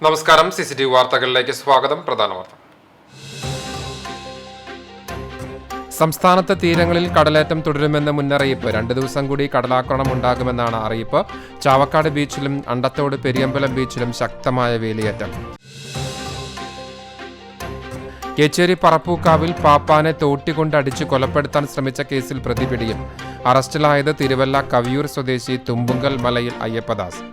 നമസ്കാരം. CCTV വാർത്തകളിലേക്ക് സ്വാഗതം. പ്രധാന വാർത്ത. സംസ്ഥാനത്തെ തീരങ്ങളിൽ കടലേറ്റം തുടരുമെന്ന് മുന്നറിയിപ്പ്. 2 ദിവസം കൂടി കടലാക്രമണം ഉണ്ടാകുമെന്നാണ് അറിയിപ്പ്. ചാവക്കാട് ബീച്ചിലും അണ്ടത്തോട് പെരിയമ്പലം ബീച്ചിലും ശക്തമായ വേലിയേറ്റം. കേച്ചേരി പറപ്പൂക്കാവിൽ പാപ്പാനെ തോട്ടിക്കൊണ്ടടിച്ച് കൊലപ്പെടുത്താൻ ശ്രമിച്ച കേസിൽ പ്രതിപിടിയിൽ. അറസ്റ്റിലായത് തിരുവല്ല കവിയൂർ സ്വദേശി തുമ്പുങ്കൽ മലയിൽ അയ്യപ്പദാസ്.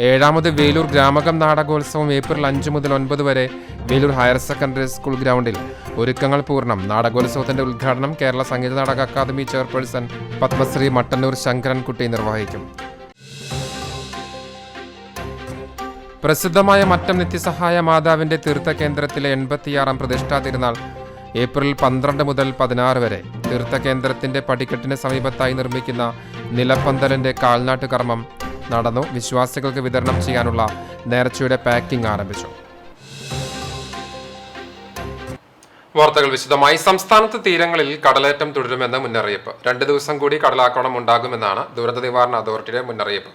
7ാമത് വേലൂർ ഗ്രാമകം നാടകോത്സവം ഏപ്രിൽ 5 മുതൽ 9 വരെ വേലൂർ ഹയർ സെക്കൻഡറി സ്കൂൾ ഗ്രൗണ്ടിൽ. ഒരുക്കങ്ങൾ പൂർണ്ണം. നാടകോത്സവത്തിന്റെ ഉദ്ഘാടനം കേരള സംഗീത നാടക അക്കാദമി ചെയർപേഴ്സൺ പത്മശ്രീ മട്ടന്നൂർ ശങ്കരൻകുട്ടി നിർവഹിക്കും. പ്രസിദ്ധമായ മറ്റം നിത്യസഹായ മാതാവിന്റെ തീർത്ഥകേന്ദ്രത്തിലെ 86ാം പ്രതിഷ്ഠാ തിരുനാൾ ഏപ്രിൽ 12 മുതൽ 16 വരെ. തീർത്ഥകേന്ദ്രത്തിന്റെ പടിക്കെട്ടിന് സമീപത്തായി നിർമ്മിക്കുന്ന നിലപ്പന്തലിന്റെ കാൽനാട്ട് കർമ്മം നടന്നു. വിശ്വാസികൾക്ക് വിതരണം ചെയ്യാനുള്ള നേർച്ചയുടെ പാക്കിംഗ് ആരംഭിച്ചു. വാർത്തകൾ വിശദമായി. സംസ്ഥാനത്ത് തീരങ്ങളിൽ കടലേറ്റം തുടരുമെന്ന് മുന്നറിയിപ്പ്. 2 ദിവസം കൂടി കടലാക്രമണം ഉണ്ടാകുമെന്നാണ് ദുരന്ത നിവാരണ അതോറിറ്റിയുടെ മുന്നറിയിപ്പ്.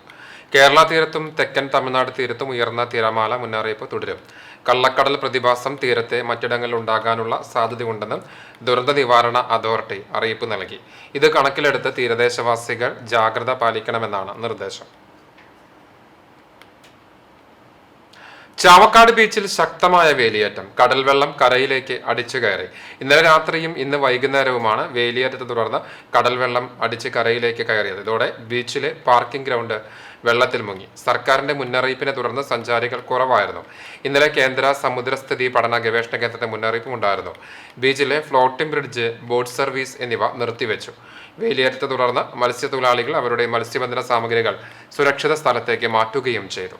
കേരള തീരത്തും തെക്കൻ തമിഴ്നാട് തീരത്തും ഉയർന്ന തിരമാല മുന്നറിയിപ്പ് തുടരും. കള്ളക്കടൽ പ്രതിഭാസം തീരത്തെ മറ്റിടങ്ങളിൽ ഉണ്ടാകാനുള്ള സാധ്യതയുണ്ടെന്നും ദുരന്ത നിവാരണ അതോറിറ്റി അറിയിപ്പ് നൽകി. ഇത് കണക്കിലെടുത്ത് തീരദേശവാസികൾ ജാഗ്രത പാലിക്കണമെന്നാണ് നിർദ്ദേശം. ചാവക്കാട് ബീച്ചിൽ ശക്തമായ വേലിയേറ്റം. കടൽ വെള്ളം കരയിലേക്ക് അടിച്ചു കയറി. ഇന്നലെ രാത്രിയും ഇന്ന് വൈകുന്നേരവുമാണ് വേലിയേറ്റത്തെ തുടർന്ന് കടൽ വെള്ളം അടിച്ച് കരയിലേക്ക് കയറിയത്. ഇതോടെ ബീച്ചിലെ പാർക്കിംഗ് ഗ്രൗണ്ട് വെള്ളത്തിൽ മുങ്ങി. സർക്കാരിന്റെ മുന്നറിയിപ്പിനെ തുടർന്ന് സഞ്ചാരികൾ കുറവായിരുന്നു. ഇന്നലെ കേന്ദ്ര സമുദ്രസ്ഥിതി പഠന ഗവേഷണ കേന്ദ്രത്തിന്റെ മുന്നറിയിപ്പും ഉണ്ടായിരുന്നു. ബീച്ചിലെ ഫ്ലോട്ടിംഗ് ബ്രിഡ്ജ്, ബോട്ട് സർവീസ് എന്നിവ നിർത്തിവെച്ചു. വേലിയേറ്റത്തെ തുടർന്ന് മത്സ്യത്തൊഴിലാളികൾ അവരുടെ മത്സ്യബന്ധന സാമഗ്രികൾ സുരക്ഷിത സ്ഥലത്തേക്ക് മാറ്റുകയും ചെയ്തു.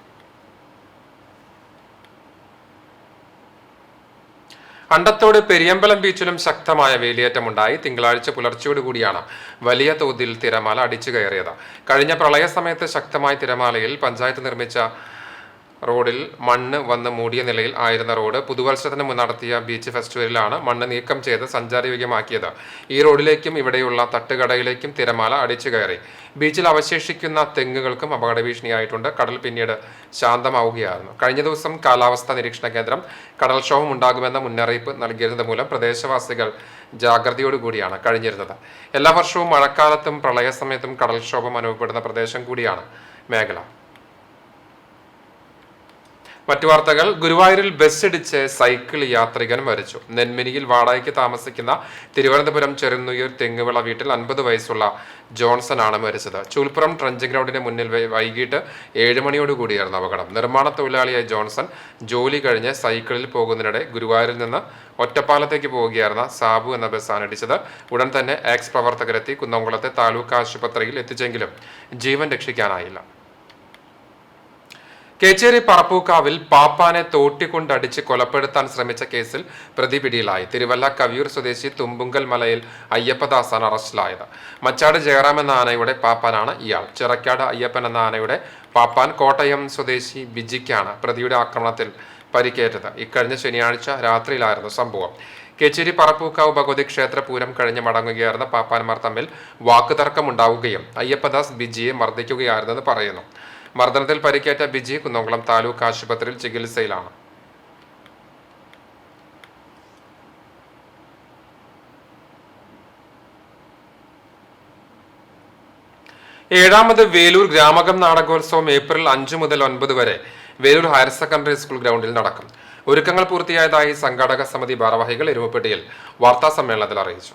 അണ്ടത്തോട് പെരിയമ്പലം ബീച്ചിലും ശക്തമായ വേലിയേറ്റമുണ്ടായി. തിങ്കളാഴ്ച പുലർച്ചയോടുകൂടിയാണ് വലിയ തോതിൽ തിരമാല അടിച്ചു കയറിയത്. കഴിഞ്ഞ പ്രളയ സമയത്ത് ശക്തമായ തിരമാലയിൽ പഞ്ചായത്ത് നിർമ്മിച്ച റോഡിൽ മണ്ണ് വന്ന് മൂടിയ നിലയിൽ ആയിരുന്ന റോഡ് പുതുവത്സരത്തിന് മുൻ നടത്തിയ ബീച്ച് ഫെസ്റ്റിവലിലാണ് മണ്ണ് നീക്കം ചെയ്ത് സഞ്ചാരയോഗ്യമാക്കിയത്. ഈ റോഡിലേക്കും ഇവിടെയുള്ള തട്ടുകടയിലേക്കും തിരമാല അടിച്ചു കയറി. ബീച്ചിൽ അവശേഷിക്കുന്ന തെങ്ങുകൾക്കും അപകട ഭീഷണിയായിട്ടുണ്ട്. കടൽ പിന്നീട് ശാന്തമാവുകയായിരുന്നു. കഴിഞ്ഞ ദിവസം കാലാവസ്ഥാ നിരീക്ഷണ കേന്ദ്രം കടൽക്ഷോഭം ഉണ്ടാകുമെന്ന മുന്നറിയിപ്പ് നൽകിയിരുന്നത് മൂലം പ്രദേശവാസികൾ ജാഗ്രതയോടുകൂടിയാണ് കഴിഞ്ഞിരുന്നത്. എല്ലാ വർഷവും മഴക്കാലത്തും പ്രളയസമയത്തും കടൽക്ഷോഭം അനുഭവപ്പെടുന്ന പ്രദേശം കൂടിയാണ് മേഖല. മറ്റു വാർത്തകൾ. ഗുരുവായൂരിൽ ബസ് ഇടിച്ച് സൈക്കിൾ യാത്രികൻ മരിച്ചു. നെന്മിനിയിൽ വാടകയ്ക്ക് താമസിക്കുന്ന തിരുവനന്തപുരം ചെറുന്നുയൂർ തെങ്ങുവിള വീട്ടിൽ 50 വയസ്സുള്ള ജോൺസൺ ആണ് മരിച്ചത്. ചൂൽപ്പുറം ട്രഞ്ചിങ് ഗ്രൗണ്ടിന് മുന്നിൽ വൈകിട്ട് 7 മണിയോടുകൂടിയായിരുന്നു അപകടം. നിർമ്മാണ തൊഴിലാളിയായ ജോൺസൺ ജോലി കഴിഞ്ഞ് സൈക്കിളിൽ പോകുന്നതിനിടെ ഗുരുവായൂരിൽ നിന്ന് ഒറ്റപ്പാലത്തേക്ക് പോവുകയായിരുന്ന സാബു എന്ന ബസ്സാണ് ഇടിച്ചത്. ഉടൻ തന്നെ എക്സ് പ്രവർത്തകരെത്തി കുന്നംകുളത്തെ താലൂക്ക് ആശുപത്രിയിൽ എത്തിച്ചെങ്കിലും ജീവൻ രക്ഷിക്കാനായില്ല. കേച്ചേരി പറപ്പൂക്കാവിൽ പാപ്പാനെ തോട്ടിക്കൊണ്ടടിച്ച് കൊലപ്പെടുത്താൻ ശ്രമിച്ച കേസിൽ പ്രതിപിടിയിലായി. തിരുവല്ല കവിയൂർ സ്വദേശി തുമ്പുങ്കൽ മലയിൽ അയ്യപ്പദാസാണ് അറസ്റ്റിലായത്. മച്ചാട് ജയറാം എന്ന ആനയുടെ പാപ്പാനാണ് ഇയാൾ. ചിറക്കാട് അയ്യപ്പൻ എന്ന ആനയുടെ പാപ്പാൻ കോട്ടയം സ്വദേശി ബിജിക്കാണ് പ്രതിയുടെ ആക്രമണത്തിൽ പരിക്കേറ്റത്. ഇക്കഴിഞ്ഞ ശനിയാഴ്ച രാത്രിയിലായിരുന്നു സംഭവം. കേച്ചേരി പറപ്പൂക്കാവ് ഭഗവതി ക്ഷേത്ര പൂരം കഴിഞ്ഞ് മടങ്ങുകയായിരുന്ന പാപ്പാന്മാർ തമ്മിൽ വാക്കുതർക്കമുണ്ടാവുകയും അയ്യപ്പദാസ് ബിജിയെ മർദ്ദിക്കുകയായിരുന്നെന്ന് പറയുന്നു. മർദ്ദനത്തിൽ പരിക്കേറ്റ ബിജി കുന്നംകുളം താലൂക്ക് ആശുപത്രിയിൽ ചികിത്സയിലാണ്. ഏഴാമത് വേലൂർ ഗ്രാമകം നാടകോത്സവം ഏപ്രിൽ 5 മുതൽ 9 വരെ വേലൂർ ഹയർ സെക്കൻഡറി സ്കൂൾ ഗ്രൗണ്ടിൽ നടക്കും. ഒരുക്കങ്ങൾ പൂർത്തിയായതായി സംഘാടക സമിതി ഭാരവാഹികൾ എരുമപ്പെട്ടിയിൽ വാർത്താ സമ്മേളനത്തിൽ അറിയിച്ചു.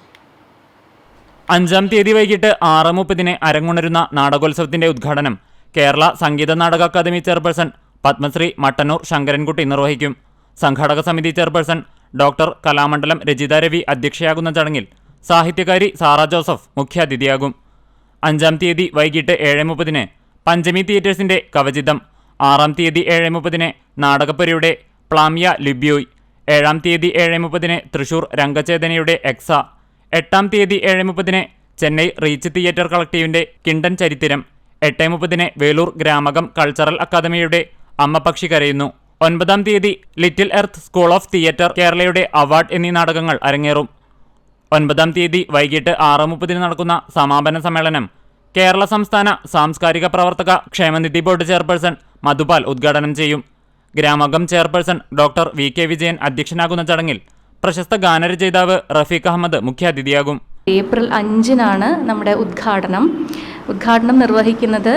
5-ാം തീയതി വൈകിട്ട് 6:30 അരങ്ങുണരുന്ന നാടകോത്സവത്തിന്റെ ഉദ്ഘാടനം കേരള സംഗീത നാടക അക്കാദമി ചെയർപേഴ്സൺ പത്മശ്രീ മട്ടന്നൂർ ശങ്കരൻകുട്ടി നിർവഹിക്കും. സംഘാടക സമിതി ചെയർപേഴ്സൺ ഡോക്ടർ കലാമണ്ഡലം രജിത രവി അധ്യക്ഷയാകുന്ന ചടങ്ങിൽ സാഹിത്യകാരി സാറ ജോസഫ് മുഖ്യാതിഥിയാകും. 5-ാം തീയതി വൈകിട്ട് 7:30 പഞ്ചമി തിയേറ്റേഴ്സിന്റെ കവചിതം. 6-ാം തീയതി 7:30 നാടകപ്പുരയുടെ പ്ലാമിയ ലിബ്യോയ്. 7-ാം തീയതി 7:30 തൃശൂർ രംഗചേതനയുടെ എക്സ. 8-ാം തീയതി 7:30 ചെന്നൈ റീച്ച് തിയേറ്റർ കളക്ടീവിന്റെ കിണ്ടൻ ചരിത്രം. 8:30 വേലൂർ ഗ്രാമകം കൾച്ചറൽ അക്കാദമിയുടെ അമ്മ പക്ഷി കരയുന്നു. 9-ാം തീയതി little earth school of theatre കേരളയുടെ അവാർഡ് എന്നീ നാടകങ്ങൾ അരങ്ങേറും. 9-ാം തീയതി വൈകിട്ട് 6:30 നടക്കുന്ന സമാപന സമ്മേളനം കേരള സംസ്ഥാന സാംസ്കാരിക പ്രവർത്തക ക്ഷേമനിധി ബോർഡ് ചെയർപേഴ്സൺ മധുപാൽ ഉദ്ഘാടനം ചെയ്യും. ഗ്രാമകം ചെയർപേഴ്സൺ ഡോക്ടർ വി.K. വിജയൻ അധ്യക്ഷനാകുന്ന ചടങ്ങിൽ പ്രശസ്ത ഗാനരചയിതാവ് റഫീഖ് അഹമ്മദ് മുഖ്യാതിഥിയാകും. ഏപ്രിൽ 5-നാണ് നമ്മുടെ ഉദ്ഘാടനം നിർവഹിക്കുന്നത്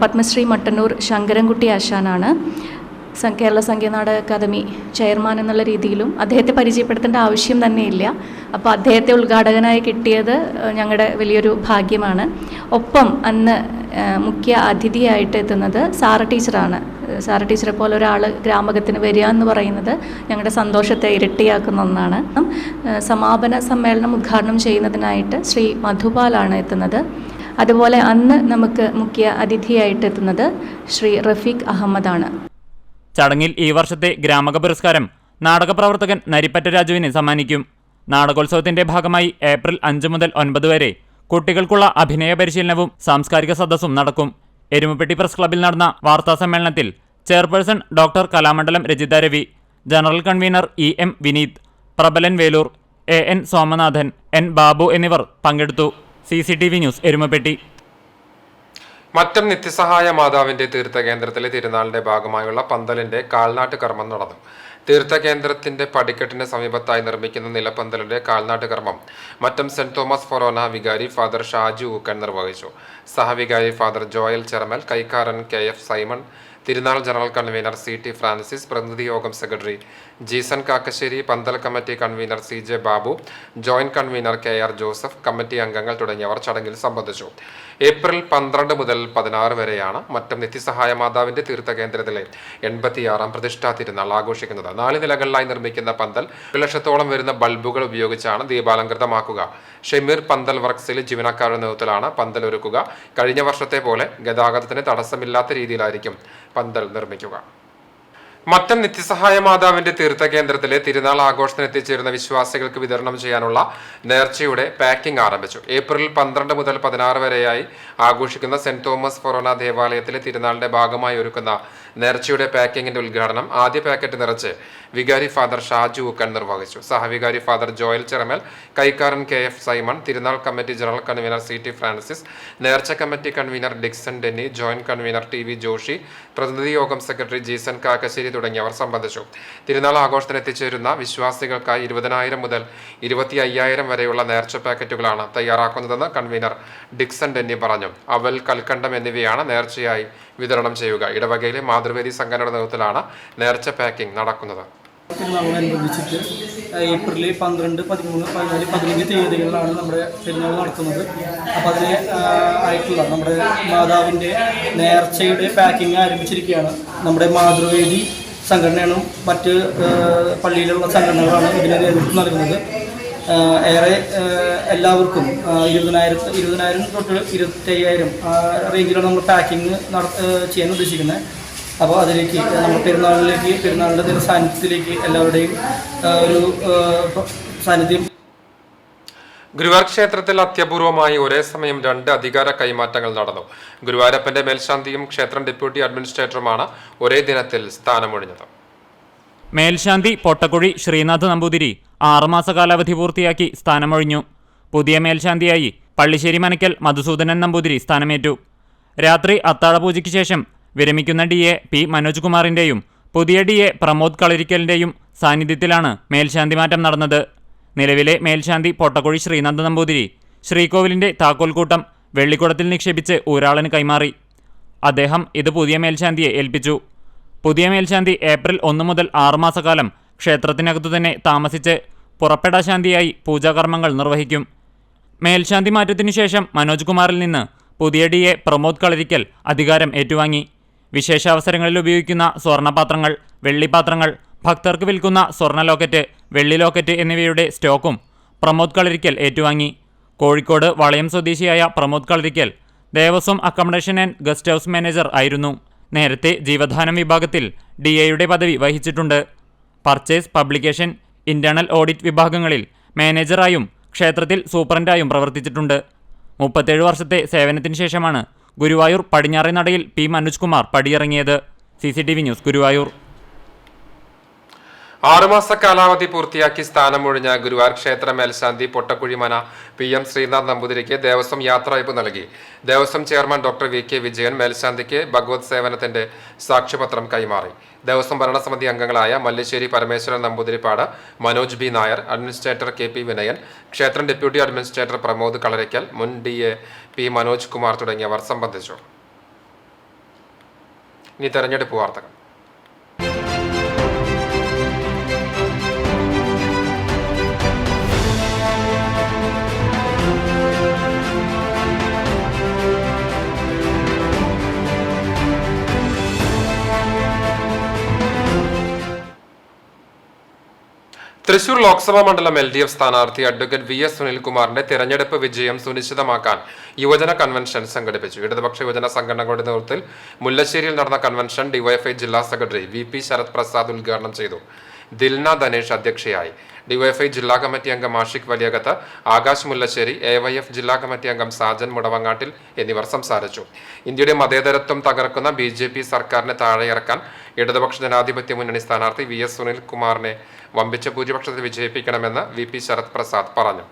പത്മശ്രീ മട്ടന്നൂർ ശങ്കരൻകുട്ടി ആശാനാണ്. കേരള സംഗീതനാടക അക്കാദമി ചെയർമാൻ എന്നുള്ള രീതിയിലും അദ്ദേഹത്തെ പരിചയപ്പെടുത്തേണ്ട ആവശ്യം തന്നെയില്ല. അപ്പോൾ അദ്ദേഹത്തെ ഉദ്ഘാടകനായി കിട്ടിയത് ഞങ്ങളുടെ വലിയൊരു ഭാഗ്യമാണ്. ഒപ്പം അന്ന് മുഖ്യ അതിഥിയായിട്ട് എത്തുന്നത് സാറ ടീച്ചറാണ്. സാറ ടീച്ചറെ പോലെ ഒരാൾ ഗ്രാമകത്തിന് വരിക എന്ന് പറയുന്നത് ഞങ്ങളുടെ സന്തോഷത്തെ ഇരട്ടിയാക്കുന്ന ഒന്നാണ്. സമാപന സമ്മേളനം ഉദ്ഘാടനം ചെയ്യുന്നതിനായിട്ട് ശ്രീ മധുപാലാണ് എത്തുന്നത്. അതുപോലെ അന്ന് നമുക്ക് മുഖ്യ അതിഥിയായിട്ട് എത്തുന്നത് ശ്രീ റഫീഖ് അഹമ്മദാണ്. ചടങ്ങിൽ ഈ വർഷത്തെ ഗ്രാമക പുരസ്കാരം നാടകപ്രവർത്തകൻ നരിപ്പറ്റ രാജുവിന് സമ്മാനിക്കും. നാടകോത്സവത്തിന്റെ ഭാഗമായി ഏപ്രിൽ 5 മുതൽ 9 വരെ കുട്ടികൾക്കുള്ള അഭിനയ പരിശീലനവും സാംസ്കാരിക സദസ്സും നടക്കും. എരുമപ്പെട്ടി പ്രസ് ക്ലബ്ബിൽ നടന്ന വാർത്താസമ്മേളനത്തിൽ chairperson doctor Kalamandalam Rajitha Ravi, general convener E.M. Vineeth, Prabalan Veloor, A.N. Somanathan, N. Babu എന്നിവർ പങ്കെടുത്തു. CCTV news Erumapetty. മറ്റം നിത്യസഹായ മാതാവിന്റെ തീർത്ഥകേന്ദ്രത്തിലെ തിരുനാളിന്റെ ഭാഗമായുള്ള പന്തലിന്റെ കാൽനാട്ട് കർമ്മം നടന്നു. തീർത്ഥകേന്ദ്രത്തിന്റെ പടിക്കെട്ടിന് സമീപത്തായി നിർമ്മിക്കുന്ന നിലപ്പന്തലിന്റെ കാൽനാട്ട് കർമ്മം മറ്റം സെന്റ് തോമസ് ഫൊറോന വികാരി ഫാദർ ഷാജു ഊക്കൻ നിർവഹിച്ചു. സഹവികാരി ഫാദർ ജോയൽ ചെറമൽ, കൈക്കാരൻ KF സൈമൺ, തിരുനാൾ ജനറൽ കൺവീനർ CT ഫ്രാൻസിസ്, പ്രതിനിധി യോഗം സെക്രട്ടറി ജീസൺ കാക്കശ്ശേരി, പന്തൽ committee convener CJ Babu, joint convener KR Joseph, committee അംഗങ്ങൾ തുടങ്ങിയവർ ചടങ്ങിൽ സംബന്ധിച്ചു. ഏപ്രിൽ 12 മുതൽ 16 വരെയാണ് മറ്റം നിത്യസഹായ മാതാവിന്റെ തീർത്ഥകേന്ദ്രത്തിലെ 86ാം പ്രതിഷ്ഠാ തിരുനാൾ ആഘോഷിക്കുന്നത്. 4 നിലകളിലായി നിർമ്മിക്കുന്ന പന്തൽ 1 ലക്ഷത്തോളം വരുന്ന ബൾബുകൾ ഉപയോഗിച്ചാണ് ദീപാലങ്കൃതമാക്കുക. ഷെമീർ പന്തൽ വർക്സിലെ ജീവനക്കാരുടെ നേതൃത്വത്തിലാണ് പന്തൽ ഒരുക്കുക. കഴിഞ്ഞ വർഷത്തെ പോലെ ഗതാഗതത്തിന് തടസ്സമില്ലാത്ത രീതിയിലായിരിക്കും പന്തൽ നിർമ്മിക്കുക. മറ്റം നിത്യസഹായ മാതാവിന്റെ തീർത്ഥകേന്ദ്രത്തിലെ തിരുനാൾ ആഘോഷത്തിന് എത്തിച്ചേരുന്ന വിശ്വാസികൾക്ക് വിതരണം ചെയ്യാനുള്ള നേർച്ചയുടെ പാക്കിംഗ് ആരംഭിച്ചു. ഏപ്രിൽ 12 മുതൽ 16 വരെയായി ആഘോഷിക്കുന്ന സെന്റ് തോമസ് ഫൊറോന ദേവാലയത്തിലെ തിരുനാളിന്റെ ഭാഗമായി ഒരുക്കുന്ന നേർച്ചയുടെ പാക്കിങ്ങിന്റെ ഉദ്ഘാടനം ആദ്യ പാക്കറ്റ് നിറച്ച് വികാരി ഫാദർ ഷാജു ഊക്കൻ നിർവഹിച്ചു. സഹവികാരി ഫാദർ ജോയൽ ചെറമൽ, കൈക്കാരൻ KF സൈമൺ, തിരുനാൾ committee general convener CT Francis, നേർച്ച committee convener Dixon Denny, joint convener TV Joshy, പ്രതിനിധി യോഗം സെക്രട്ടറി ജീസൺ കാക്കശ്ശേരി തുടങ്ങിയവർ സംബന്ധിച്ചു. തിരുനാൾ ആഘോഷത്തിന് എത്തിച്ചേരുന്ന വിശ്വാസികൾക്കായി 20,000 മുതൽ 25,000 വരെയുള്ള നേർച്ച പാക്കറ്റുകളാണ് തയ്യാറാക്കുന്നതെന്ന് കൺവീനർ ഡിക്സൺ ഡെന്നി പറഞ്ഞു. അവൽ, കൽക്കണ്ടം എന്നിവയാണ് നേർച്ചയായി വിതരണം ചെയ്യുക. ഇടവകയിലെ മാതൃവേദി സംഘടനയുടെ നേതൃത്വത്തിലാണ് നേർച്ച പാക്കിംഗ് നടക്കുന്നത്. തിരുനാളോടനുബന്ധിച്ചിട്ട് ഏപ്രിൽ 12, 13, 14, 15 തീയതികളിലാണ് നമ്മുടെ തിരുനാൾ നടത്തുന്നത്. അപ്പോൾ അതിന് ആയിട്ടുള്ള നമ്മുടെ മാതാവിൻ്റെ നേർച്ചയുടെ പാക്കിംഗ് ആരംഭിച്ചിരിക്കുകയാണ്. നമ്മുടെ മാതൃവേദി സംഘടനയാണ് മറ്റ് പള്ളിയിലുള്ള സംഘടനകളാണ് ഇതിന് നേതൃത്വം നൽകുന്നത്. ഏറെ എല്ലാവർക്കും 20,000 തൊട്ട് 25,000 റേഞ്ചിലാണ് നമ്മൾ പാക്കിംഗ് ചെയ്യാൻ ഉദ്ദേശിക്കുന്നത്. അപ്പോൾ അതിലേക്ക് നമ്മൾ പെരുന്നാളിൻ്റെ സാന്നിധ്യത്തിലേക്ക് എല്ലാവരുടെയും ഒരു സാന്നിധ്യം. ഗുരുവായൂർ ക്ഷേത്രത്തിൽ അത്യപൂർവമായി ഒരേ സമയം 2 അധികാര കൈമാറ്റങ്ങൾ നടന്നു. ഗുരുവായൂരപ്പന്റെ മേൽശാന്തിയും ക്ഷേത്രം ഡെപ്യൂട്ടി അഡ്മിനിസ്ട്രേറ്ററുമാണ് ഒരേ ദിനത്തിൽ സ്ഥാനമൊഴിഞ്ഞത്. മേൽശാന്തി പൊട്ടക്കുഴി ശ്രീനാഥ് നമ്പൂതിരി 6 മാസ കാലാവധി പൂർത്തിയാക്കി സ്ഥാനമൊഴിഞ്ഞു. പുതിയ മേൽശാന്തിയായി പള്ളിശ്ശേരി മനക്കൽ മധുസൂദനൻ നമ്പൂതിരി സ്ഥാനമേറ്റു. രാത്രി അത്താഴപൂജയ്ക്ക് ശേഷം വിരമിക്കുന്ന DA P മനോജ് കുമാറിന്റെയും പുതിയ DA പ്രമോദ് കളരിക്കലിന്റെയും സാന്നിധ്യത്തിലാണ് മേൽശാന്തി മാറ്റം നടന്നത്. നിലവിലെ മേൽശാന്തി പൊട്ടക്കുഴി ശ്രീനാഥ് നമ്പൂതിരി ശ്രീകോവിലിന്റെ താക്കോൽക്കൂട്ടം വെള്ളിക്കുടത്തിൽ നിക്ഷേപിച്ച് ഊരാളന് കൈമാറി. അദ്ദേഹം ഇത് പുതിയ മേൽശാന്തിയെ ഏൽപ്പിച്ചു. പുതിയ മേൽശാന്തി ഏപ്രിൽ 1 മുതൽ 6 മാസക്കാലം ക്ഷേത്രത്തിനകത്തു തന്നെ താമസിച്ച് പുറപ്പെടാശാന്തിയായി പൂജാകർമ്മങ്ങൾ നിർവഹിക്കും. മേൽശാന്തി മാറ്റത്തിനു ശേഷം മനോജ് കുമാറിൽ നിന്ന് പുതിയ DA പ്രമോദ് കളരിക്കൽ അധികാരം ഏറ്റുവാങ്ങി. വിശേഷാവസരങ്ങളിൽ ഉപയോഗിക്കുന്ന സ്വർണ്ണപാത്രങ്ങൾ, വെള്ളിപ്പാത്രങ്ങൾ, ഭക്തർക്ക് വിൽക്കുന്ന സ്വർണ്ണ ലോക്കറ്റ്, വെള്ളി ലോക്കറ്റ് എന്നിവയുടെ സ്റ്റോക്കും പ്രമോദ് കളരിക്കൽ ഏറ്റുവാങ്ങി. കോഴിക്കോട് വളയം സ്വദേശിയായ Pramod Kalarikkal Devaswom accommodation and guest house manager ആയിരുന്നു. നേരത്തെ ജീവധാനം വിഭാഗത്തിൽ DAയുടെ പദവി വഹിച്ചിട്ടുണ്ട്. പർച്ചേസ്, പബ്ലിക്കേഷൻ, ഇന്റേണൽ ഓഡിറ്റ് വിഭാഗങ്ങളിൽ മാനേജറായും ക്ഷേത്രത്തിൽ സൂപ്രണ്ടായും പ്രവർത്തിച്ചിട്ടുണ്ട്. 37 വർഷത്തെ സേവനത്തിന് ശേഷമാണ് ഗുരുവായൂർ പടിഞ്ഞാറേനടയിൽ P മനോജ് കുമാർ പടിയിറങ്ങിയത്. CCTV news Guruvayur. 6 മാസ കാലാവധി പൂർത്തിയാക്കി സ്ഥാനമൊഴിഞ്ഞ ഗുരുവായൂർ ക്ഷേത്ര മേൽശാന്തി പൊട്ടക്കുഴിമന PM ശ്രീനാഥ് നമ്പൂതിരിക്ക് ദേവസ്വം യാത്രയയപ്പ് നൽകി. Devaswom chairman doctor VK Vijayan മേൽശാന്തിക്ക് ഭഗവത് സേവനത്തിന്റെ സാക്ഷ്യപത്രം കൈമാറി. ദേവസ്വം ഭരണസമിതി അംഗങ്ങളായ Mallissery Parameswaran Namboodiripad, Manoj B Nair, administrator KP Vinayan, ക്ഷേത്രം ഡെപ്യൂട്ടി അഡ്മിനിസ്ട്രേറ്റർ പ്രമോദ് കളരിക്കൽ, മുൻ DA P മനോജ് കുമാർ തുടങ്ങിയവർ സംബന്ധിച്ചു. ഇനി തെരഞ്ഞെടുപ്പ് വാർത്തകൾ. തൃശൂർ ലോക്സഭാ മണ്ഡലം LDF സ്ഥാനാർത്ഥി അഡ്വക്കേറ്റ് VS സുനിൽകുമാറിന്റെ തെരഞ്ഞെടുപ്പ് വിജയം സുനിശ്ചിതമാക്കാൻ യുവജന കൺവെൻഷൻ സംഘടിപ്പിച്ചു. ഇടതുപക്ഷ യുവജന സംഘടനകളുടെ നേതൃത്വത്തിൽ മുല്ലശ്ശേരിയിൽ നടന്ന കൺവെൻഷൻ DYFI ജില്ലാ സെക്രട്ടറി VP ശരത് പ്രസാദ് ഉദ്ഘാടനം ചെയ്തു. ദിൽന ധനേഷ് അധ്യക്ഷയായി. DYFI ജില്ലാ കമ്മിറ്റി അംഗം ആഷിഖ് വലിയകത്ത്, ആകാശ് മുല്ലശ്ശേരി, AYF ജില്ലാ കമ്മിറ്റി അംഗം സാജൻ മുടവങ്ങാട്ടിൽ എന്നിവർ സംസാരിച്ചു. ഇന്ത്യയുടെ മതേതരത്വം തകർക്കുന്ന BJP സർക്കാരിനെ താഴെയിറക്കാൻ ഇടതുപക്ഷ ജനാധിപത്യ മുന്നണി സ്ഥാനാർത്ഥി VS സുനിൽകുമാറിനെ വമ്പിച്ച ഭൂരിപക്ഷത്തിൽ വിജയിപ്പിക്കണമെന്ന് VP ശരത് പ്രസാദ് പറഞ്ഞു.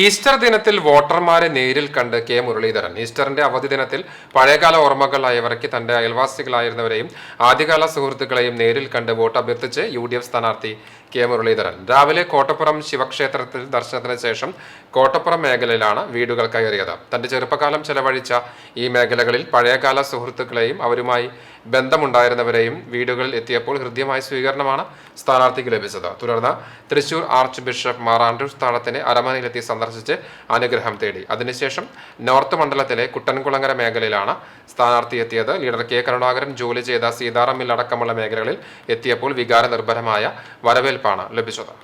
ഈസ്റ്റർ ദിനത്തിൽ വോട്ടർമാരെ നേരിൽ കണ്ട് K മുരളീധരൻ. ഈസ്റ്ററിന്റെ അവധി ദിനത്തിൽ പഴയകാല ഓർമ്മകൾ അയവറക്കി തന്റെ അയൽവാസികളായിരുന്നവരെയും ആദ്യകാല സുഹൃത്തുക്കളെയും നേരിൽ കണ്ട് വോട്ട് അഭ്യർത്ഥിച്ച് UDF സ്ഥാനാർത്ഥി K മുരളീധരൻ. രാവിലെ കോട്ടപ്പുറം ശിവക്ഷേത്രത്തിൽ ദർശനത്തിന് ശേഷം കോട്ടപ്പുറം മേഖലയിലാണ് വീടുകൾ കയറിയത്. തന്റെ ചെറുപ്പകാലം ചെലവഴിച്ച ഈ മേഖലകളിൽ പഴയകാല സുഹൃത്തുക്കളെയും അവരുമായി ബന്ധമുണ്ടായിരുന്നവരെയും വീടുകളിൽ എത്തിയപ്പോൾ ഹൃദ്യമായ സ്വീകരണമാണ് സ്ഥാനാർത്ഥിക്ക് ലഭിച്ചത്. തുടർന്ന് Thrissur archbishop Mar Andrews താഴത്തിനെ അരമനയിലെത്തി സന്ദർശിച്ച് അനുഗ്രഹം തേടി. അതിനുശേഷം നോർത്ത് മണ്ഡലത്തിലെ കുട്ടൻകുളങ്ങര മേഖലയിലാണ് സ്ഥാനാർത്ഥി എത്തിയത്. ലീഡർ K കരുണാകരൻ ജോലി ചെയ്ത സീതാറാം മിൽ അടക്കമുള്ള മേഖലകളിൽ എത്തിയപ്പോൾ വികാര നിർഭരമായ വരവേൽപ്പാണ് ലഭിച്ചത്.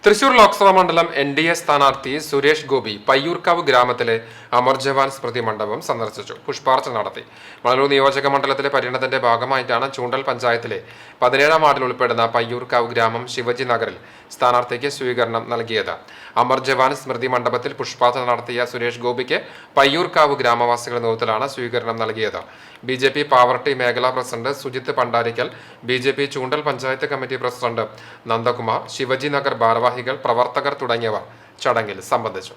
തൃശൂർ ലോക്സഭാ മണ്ഡലം NDA സ്ഥാനാർത്ഥി സുരേഷ് ഗോപി പയ്യൂർക്കാവ് ഗ്രാമത്തിലെ അമർ ജവാൻ സ്മൃതി മണ്ഡപം സന്ദർശിച്ചു. പുഷ്പാർച്ചന നടത്തി. മണലൂർ നിയോജക മണ്ഡലത്തിലെ പര്യടനത്തിന്റെ ഭാഗമായിട്ടാണ് ചൂണ്ടൽ പഞ്ചായത്തിലെ 17ാം വാർഡിൽ ഉൾപ്പെടുന്ന പയ്യൂർക്കാവ് ഗ്രാമം ശിവജി നഗറിൽ സ്ഥാനാർത്ഥിക്ക് സ്വീകരണം നൽകിയത്. അമർ ജവാൻ സ്മൃതി മണ്ഡപത്തിൽ പുഷ്പാർച്ചന നടത്തിയ സുരേഷ് ഗോപിക്ക് പയ്യൂർക്കാവ് ഗ്രാമവാസികളുടെ നേതൃത്വത്തിലാണ് സ്വീകരണം നൽകിയത്. BJP പാവർട്ടി മേഖലാ പ്രസിഡന്റ് സുജിത്ത് പണ്ടാരിക്കൽ, BJP ചൂണ്ടൽ പഞ്ചായത്ത് കമ്മിറ്റി പ്രസിഡന്റ് നന്ദകുമാർ, ശിവജി നഗർ ഭാരവാഹികൾ, പ്രവർത്തകർ തുടങ്ങിയവർ ചടങ്ങിൽ സംബന്ധിച്ചു.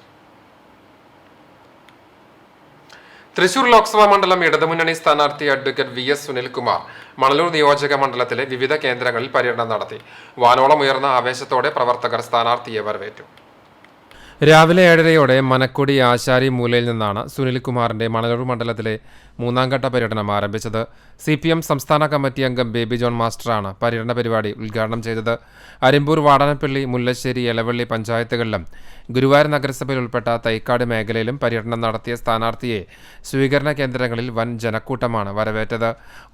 തൃശൂർ ലോക്സഭാ മണ്ഡലം ഇടതുമുന്നണി സ്ഥാനാർത്ഥി അഡ്വക്കേറ്റ് VS സുനിൽകുമാർ മണലൂർ നിയോജക മണ്ഡലത്തിലെ വിവിധ കേന്ദ്രങ്ങളിൽ പര്യടനം നടത്തി. വാനോളം ഉയർന്ന ആവേശത്തോടെ പ്രവർത്തകർ സ്ഥാനാർത്ഥിയെ വരവേറ്റു. രാവിലെ 7:30 മനക്കൊടി ആശാരി മൂലയിൽ നിന്നാണ് സുനിൽകുമാറിന്റെ മണലൂർ മണ്ഡലത്തിലെ 3ാം ഘട്ട പര്യടനം ആരംഭിച്ചത്. CPM സംസ്ഥാന കമ്മിറ്റി അംഗം ബേബി ജോൺ മാസ്റ്ററാണ് പര്യടന പരിപാടി ഉദ്ഘാടനം ചെയ്തത്. അരിമ്പൂർ, വാടാനപ്പള്ളി, മുല്ലശ്ശേരി, എലവള്ളി പഞ്ചായത്തുകളിലും ഗുരുവായൂർ നഗരസഭയിൽ ഉൾപ്പെട്ട തൈക്കാട് മേഖലയിലും പര്യടനം നടത്തിയ സ്ഥാനാർത്ഥിയെ സ്വീകരണ കേന്ദ്രങ്ങളിൽ വൻ ജനക്കൂട്ടമാണ് വരവേറ്റത്.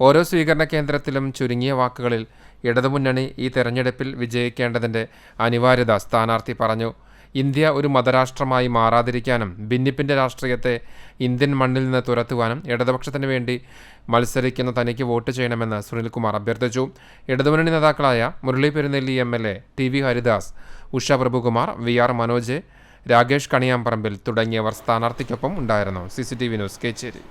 ഓരോ സ്വീകരണ കേന്ദ്രത്തിലും ചുരുങ്ങിയ വാക്കുകളിൽ ഇടതുമുന്നണി ഈ തെരഞ്ഞെടുപ്പിൽ വിജയിക്കേണ്ടതിന്റെ അനിവാര്യത സ്ഥാനാർത്ഥി പറഞ്ഞു. ഇന്ത്യ ഒരു മതരാഷ്ട്രമായി മാറാതിരിക്കാനും ഭിന്നിപ്പിന്റെ രാഷ്ട്രീയത്തെ ഇന്ത്യൻ മണ്ണിൽ നിന്ന് തുരത്തുവാനും ഇടതുപക്ഷത്തിന് വേണ്ടി മത്സരിക്കുന്ന തനിക്ക് വോട്ട് ചെയ്യണമെന്ന് സുനിൽകുമാർ അഭ്യർത്ഥിച്ചു. ഇടതുമുന്നണി നേതാക്കളായ Murali Perunnelli MLA, TV Haridas, Usha Prabhukumar, VR Manoj, Rakesh Kaniyamparambil തുടങ്ങിയവർ സ്ഥാനാർത്ഥിക്കൊപ്പം ഉണ്ടായിരുന്നു. CCTV news, Kecheri.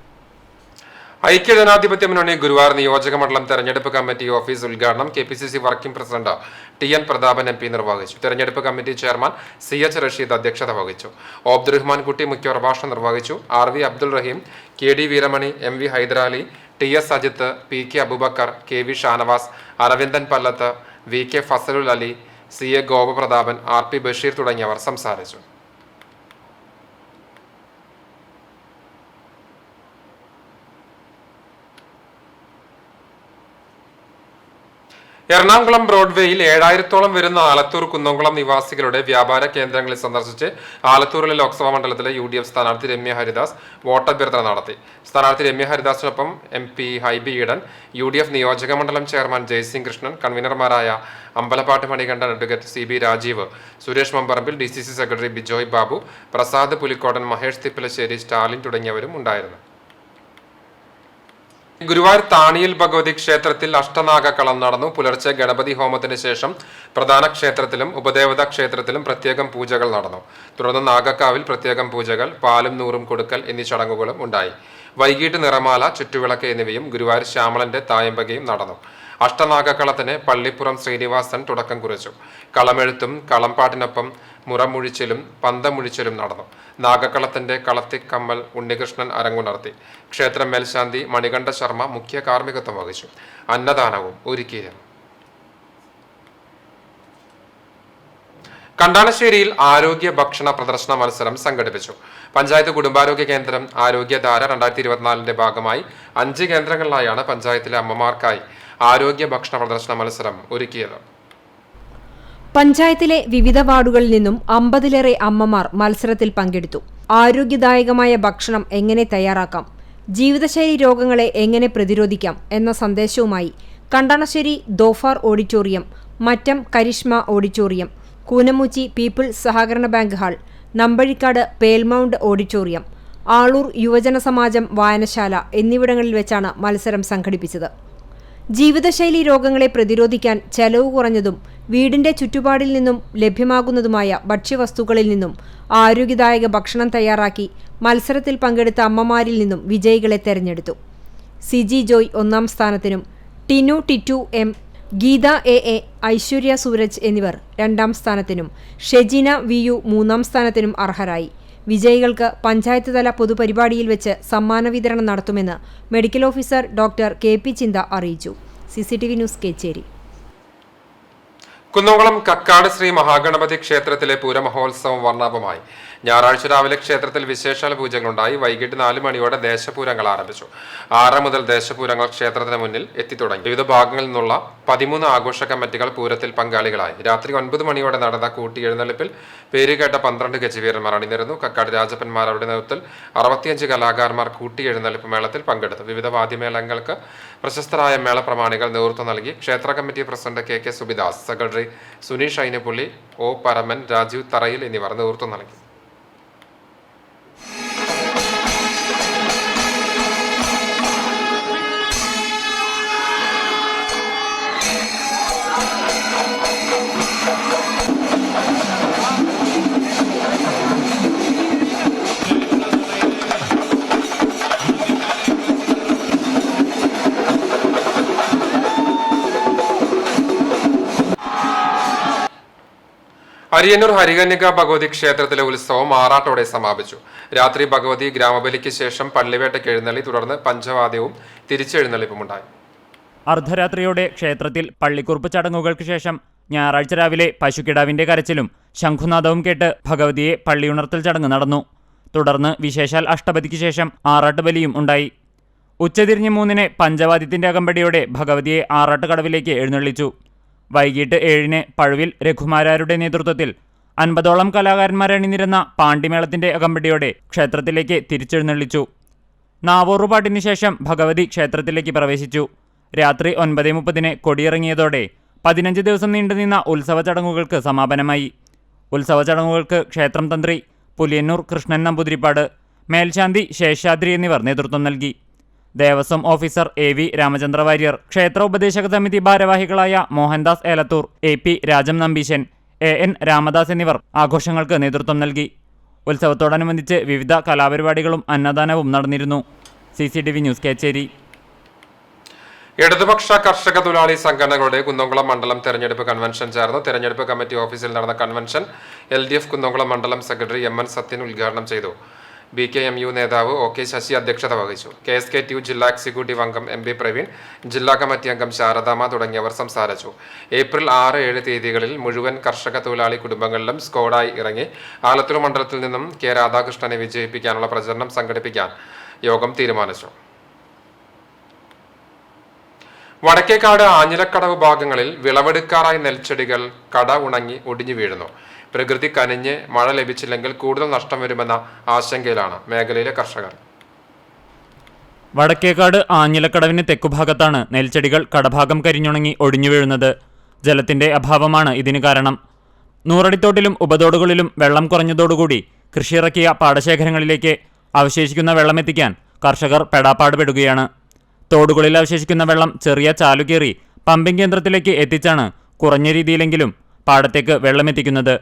ഐക്യജനാധിപത്യ മുന്നണി ഗുരുവായൂർ നിയോജക മണ്ഡലം തെരഞ്ഞെടുപ്പ് കമ്മിറ്റി ഓഫീസ് ഉദ്ഘാടനം KPCC working president TN Prathapan MP നിർവഹിച്ചു. തെരഞ്ഞെടുപ്പ് കമ്മിറ്റി ചെയർമാൻ CH റഷീദ് അധ്യക്ഷത വഹിച്ചു. അബ്ദുറഹ്മാൻ കുട്ടി മുഖ്യപ്രഭാഷണം നിർവഹിച്ചു. RV അബ്ദുൾ റഹീം, KD Veeramani, MV Hyder Ali, TS Ajith, PK Abubakar, KV Shanavas, Aravindan Pallath, VK Fazalul Ali, CA Gopaprathapan, RP Basheer തുടങ്ങിയവർ സംസാരിച്ചു. എറണാകുളം ബ്രോഡ്വേയിൽ 7000-ഓളം വരുന്ന ആലത്തൂർ കുന്നംകുളം നിവാസികളുടെ വ്യാപാര കേന്ദ്രങ്ങളിൽ സന്ദർശിച്ച് ആലത്തൂരിലെ ലോക്സഭാ മണ്ഡലത്തിലെ UDF സ്ഥാനാർത്ഥി രമ്യ ഹരിദാസ് വോട്ടഭ്യർത്ഥന നടത്തി. സ്ഥാനാർത്ഥി രമ്യ ഹരിദാസിനൊപ്പം MP ഹൈബി ഈഡൻ, UDF നിയോജക മണ്ഡലം ചെയർമാൻ ജയസിംഗ് കൃഷ്ണൻ, കൺവീനർമാരായ Ambalappattu Manikandan, advocate CB Rajeev, Suresh Mambarambil, DCC secretary Bijoy Babu, Prasad Pulikkodan, Mahesh Thippalassery, Stalin തുടങ്ങിയവരും ഉണ്ടായിരുന്നു. ഗുരുവായൂർ താണിയിൽ ഭഗവതി ക്ഷേത്രത്തിൽ അഷ്ടനാഗക്കളം നടന്നു. പുലർച്ചെ ഗണപതി ഹോമത്തിന് ശേഷം പ്രധാന ക്ഷേത്രത്തിലും ഉപദേവതാ ക്ഷേത്രത്തിലും പ്രത്യേകം പൂജകൾ നടന്നു. തുടർന്ന് നാഗക്കാവിൽ പ്രത്യേകം പൂജകൾ, പാലും നൂറും കൊടുക്കൽ എന്നീ ചടങ്ങുകളും ഉണ്ടായി. വൈകിട്ട് നിറമാല, ചുറ്റുവിളക്ക് എന്നിവയും ഗുരുവായൂർ ശ്യാമളന്റെ തായമ്പകയും നടന്നു. അഷ്ടനാഗക്കളത്തിന് പള്ളിപ്പുറം ശ്രീനിവാസൻ തുടക്കം കുറിച്ചു. കളമെഴുത്തും കളംപാട്ടിനൊപ്പം മുറമുഴിച്ചിലും പന്തമുഴിച്ചിലും നടന്നു. നാഗക്കളത്തിന്റെ കളത്തിക്കമ്മൽ ഉണ്ണികൃഷ്ണൻ അരങ്ങുണർത്തി. ക്ഷേത്രം മേൽശാന്തി മണികണ്ഠ ശർമ്മ മുഖ്യ കാർമ്മികത്വം വഹിച്ചു. അന്നദാനവും ഒരുക്കിയിരുന്നു. കണ്ടാണശ്ശേരിയിൽ ആരോഗ്യ ഭക്ഷണ പ്രദർശന മത്സരം സംഘടിപ്പിച്ചു. പഞ്ചായത്ത് കുടുംബാരോഗ്യ കേന്ദ്രം ആരോഗ്യധാര 2024 ഭാഗമായി 5 കേന്ദ്രങ്ങളിലായാണ് പഞ്ചായത്തിലെ അമ്മമാർക്കായി ആരോഗ്യ ഭക്ഷണ പ്രദർശന മത്സരം ഒരുക്കിയത്. പഞ്ചായത്തിലെ വിവിധ വാർഡുകളിൽ നിന്നും 50-ലേറെ അമ്മമാർ മത്സരത്തിൽ പങ്കെടുത്തു. ആരോഗ്യദായകമായ ഭക്ഷണം എങ്ങനെ തയ്യാറാക്കാം, ജീവിതശൈലി രോഗങ്ങളെ എങ്ങനെ പ്രതിരോധിക്കാം എന്ന സന്ദേശവുമായി Kandanassery Dhofar auditorium, Mattam Karishma auditorium, Koonamuchi people's സഹകരണ bank hall, Nambazhikkad Pelmount auditorium, Aloor യുവജന സമാജം വായനശാല എന്നിവിടങ്ങളിൽ വെച്ചാണ് മത്സരം സംഘടിപ്പിച്ചത്. ജീവിതശൈലി രോഗങ്ങളെ പ്രതിരോധിക്കാൻ ചെലവ് കുറഞ്ഞതും വീടിന്റെ ചുറ്റുപാടിൽ നിന്നും ലഭ്യമാകുന്നതുമായ ഭക്ഷ്യവസ്തുക്കളിൽ നിന്നും ആരോഗ്യദായക ഭക്ഷണം തയ്യാറാക്കി മത്സരത്തിൽ പങ്കെടുത്ത അമ്മമാരിൽ നിന്നും വിജയികളെ തെരഞ്ഞെടുത്തു. സിജി ജോയ് 1ാം സ്ഥാനത്തിനും ടിനു ടിറ്റു എം, ഗീത എ, ഐശ്വര്യ സൂരജ് എന്നിവർ 2ാം സ്ഥാനത്തിനും ഷെജിന വിയു 3ാം സ്ഥാനത്തിനും അർഹരായി. വിജയികൾക്ക് പഞ്ചായത്ത് തല പൊതുപരിപാടിയിൽ വെച്ച് സമ്മാന വിതരണം നടത്തുമെന്ന് medical officer doctor KP Chintha അറിയിച്ചു. CCTV news Kecheri. കുന്നംകുളം കക്കാട് ശ്രീ മഹാഗണപതി ക്ഷേത്രത്തിലെ പൂരമഹോത്സവം വർണ്ണാഭമായി. ഞായറാഴ്ച രാവിലെ ക്ഷേത്രത്തിൽ വിശേഷാൽ പൂജകളുണ്ടായി. വൈകിട്ട് 4 മണിയോടെ ദേശപൂരങ്ങൾ ആരംഭിച്ചു. 6 മുതൽ ദേശപൂരങ്ങൾ ക്ഷേത്രത്തിന് മുന്നിൽ എത്തിത്തുടങ്ങി. വിവിധ ഭാഗങ്ങളിൽ നിന്നുള്ള 13 ആഘോഷ കമ്മിറ്റികൾ പൂരത്തിൽ പങ്കാളികളായി. രാത്രി 9 മണിയോടെ നടന്ന കൂട്ടിയെഴുന്നള്ളിപ്പിൽ പേരുകേട്ട 12 ഗജവീരന്മാർ അണിനിരന്നു. കക്കാട് രാജപ്പന്മാരുടെ നേതൃത്വത്തിൽ 65 കലാകാരന്മാർ കൂട്ടിയെഴുന്നള്ളിപ്പ് മേളത്തിൽ പങ്കെടുത്തു. വിവിധ വാദ്യമേളങ്ങൾക്ക് പ്രശസ്തരായ മേളപ്രമാണികൾ നേതൃത്വം നൽകി. ക്ഷേത്ര committee president KK Subidas, secretary Suneesh Ainappully, O Paraman, Rajeev Tharayil എന്നിവർ നേതൃത്വം നൽകി. അരിയന്നൂർ ഹരികന്യക ഭഗവതി ക്ഷേത്രത്തിലെ ഉത്സവം ആറാട്ടോടെ സമാപിച്ചു. രാത്രി ഭഗവതി ഗ്രാമബലിക്ക് ശേഷം പള്ളിവേട്ടയ്ക്ക് എഴുന്നള്ളി, തുടർന്ന് പഞ്ചവാദ്യവും തിരിച്ചെഴുന്നള്ളിപ്പുമുണ്ടായി. അർദ്ധരാത്രിയോടെ ക്ഷേത്രത്തിൽ പള്ളിക്കുറുപ്പ് ചടങ്ങുകൾക്ക് ശേഷം ഞായറാഴ്ച രാവിലെ പശുക്കിടാവിന്റെ കരച്ചിലും ശംഖുനാദവും കേട്ട് ഭഗവതിയെ പള്ളിയുണർത്തൽ ചടങ്ങ് നടന്നു. തുടർന്ന് വിശേഷാൽ അഷ്ടപതിക്ക് ശേഷം ആറാട്ട് ബലിയും ഉണ്ടായി. ഉച്ചതിരിഞ്ഞ് 3-ന് പഞ്ചവാദ്യത്തിന്റെ അകമ്പടിയോടെ ഭഗവതിയെ ആറാട്ടുകടവിലേക്ക് എഴുന്നള്ളിച്ചു. വൈകിട്ട് 7-ന് പഴുവിൽ രഘുമാരാരുടെ നേതൃത്വത്തിൽ 50ഓളം കലാകാരന്മാരെ അണിനിരുന്ന പാണ്ടിമേളത്തിന്റെ അകമ്പടിയോടെ ക്ഷേത്രത്തിലേക്ക് തിരിച്ചെഴുന്നള്ളിച്ചു. നാവൂറുപാട്ടിന് ശേഷം ഭഗവതി ക്ഷേത്രത്തിലേക്ക് പ്രവേശിച്ചു. രാത്രി 9:30-ന് കൊടിയിറങ്ങിയതോടെ 15 ദിവസം നീണ്ടുനിന്ന ഉത്സവ ചടങ്ങുകൾക്ക് സമാപനമായി. ഉത്സവ ചടങ്ങുകൾക്ക് ക്ഷേത്രം തന്ത്രി പുലിയന്നൂർ കൃഷ്ണൻ നമ്പൂതിരിപ്പാട്, മേൽശാന്തി ശേഷാദ്രി എന്നിവർ നേതൃത്വം നൽകി. ദേവസ്വം ഓഫീസർ AV രാമചന്ദ്ര വാര്യർ, ക്ഷേത്ര ഉപദേശക സമിതി ഭാരവാഹികളായ മോഹൻദാസ് ഏലത്തൂർ, AP രാജം നമ്പീശൻ, AN രാമദാസ് എന്നിവർ ആഘോഷങ്ങൾക്ക് നേതൃത്വം നൽകി. ഉത്സവത്തോടനുബന്ധിച്ച് വിവിധ കലാപരിപാടികളും അന്നദാനവും നടന്നിരുന്നു. CCTV news Kecheri. ഇടതുപക്ഷ കർഷക തൊഴിലാളി സംഘടനകളുടെ കുന്നംകുളം മണ്ഡലം തെരഞ്ഞെടുപ്പ് കൺവെൻഷൻ ചേർന്നു. തെരഞ്ഞെടുപ്പ് കമ്മിറ്റി ഓഫീസിൽ നടന്ന കൺവെൻഷൻ LDF കുന്നംകുളം മണ്ഡലം സെക്രട്ടറി MN സത്യൻ ഉദ്ഘാടനം ചെയ്തു. BKMU നേതാവ് OK ശശി അധ്യക്ഷത വഹിച്ചു. KSKTU ജില്ലാ എക്സിക്യൂട്ടീവ് അംഗം MB പ്രവീൺ, ജില്ലാ കമ്മിറ്റി അംഗം ശാരദാമ്മ തുടങ്ങിയവർ സംസാരിച്ചു. ഏപ്രിൽ 6-7 തീയതികളിൽ മുഴുവൻ കർഷക തൊഴിലാളി കുടുംബങ്ങളിലും സ്ക്വാഡായി ഇറങ്ങി ആലത്തൂർ മണ്ഡലത്തിൽ നിന്നും K രാധാകൃഷ്ണനെ വിജയിപ്പിക്കാനുള്ള പ്രചരണം സംഘടിപ്പിക്കാൻ യോഗം തീരുമാനിച്ചു. വടക്കേക്കാട് ആഞ്ഞിലക്കടവ് ഭാഗങ്ങളിൽ വിളവെടുക്കാറായ നെൽച്ചെടികൾ കട ഉണങ്ങി ഒടിഞ്ഞു വീഴുന്നു. പ്രകൃതി കനിഞ്ഞ് മഴ ലഭിച്ചില്ലെങ്കിൽ കൂടുതൽ നഷ്ടം വരുമെന്ന ആശങ്കയിലാണ് മേഖലയിലെ കർഷകർ. വടക്കേക്കാട് ആഞ്ഞിലക്കടവിന് തെക്കുഭാഗത്താണ് നെൽച്ചെടികൾ കടഭാഗം കരിഞ്ഞുണങ്ങി ഒടിഞ്ഞു വീഴുന്നത്. ജലത്തിന്റെ അഭാവമാണ് ഇതിന് കാരണം. 100 അടിത്തോട്ടിലും ഉപതോടുകളിലും വെള്ളം കുറഞ്ഞതോടുകൂടി കൃഷിയിറക്കിയ പാടശേഖരങ്ങളിലേക്ക് അവശേഷിക്കുന്ന വെള്ളമെത്തിക്കാൻ കർഷകർ പെടാപ്പാട് പെടുകയാണ്. തോടുകളിൽ അവശേഷിക്കുന്ന വെള്ളം ചെറിയ ചാലുകേറി പമ്പിംഗ് കേന്ദ്രത്തിലേക്ക് എത്തിച്ചാണ് കുറഞ്ഞ രീതിയിലെങ്കിലും പാടത്തേക്ക് വെള്ളമെത്തിക്കുന്നത്.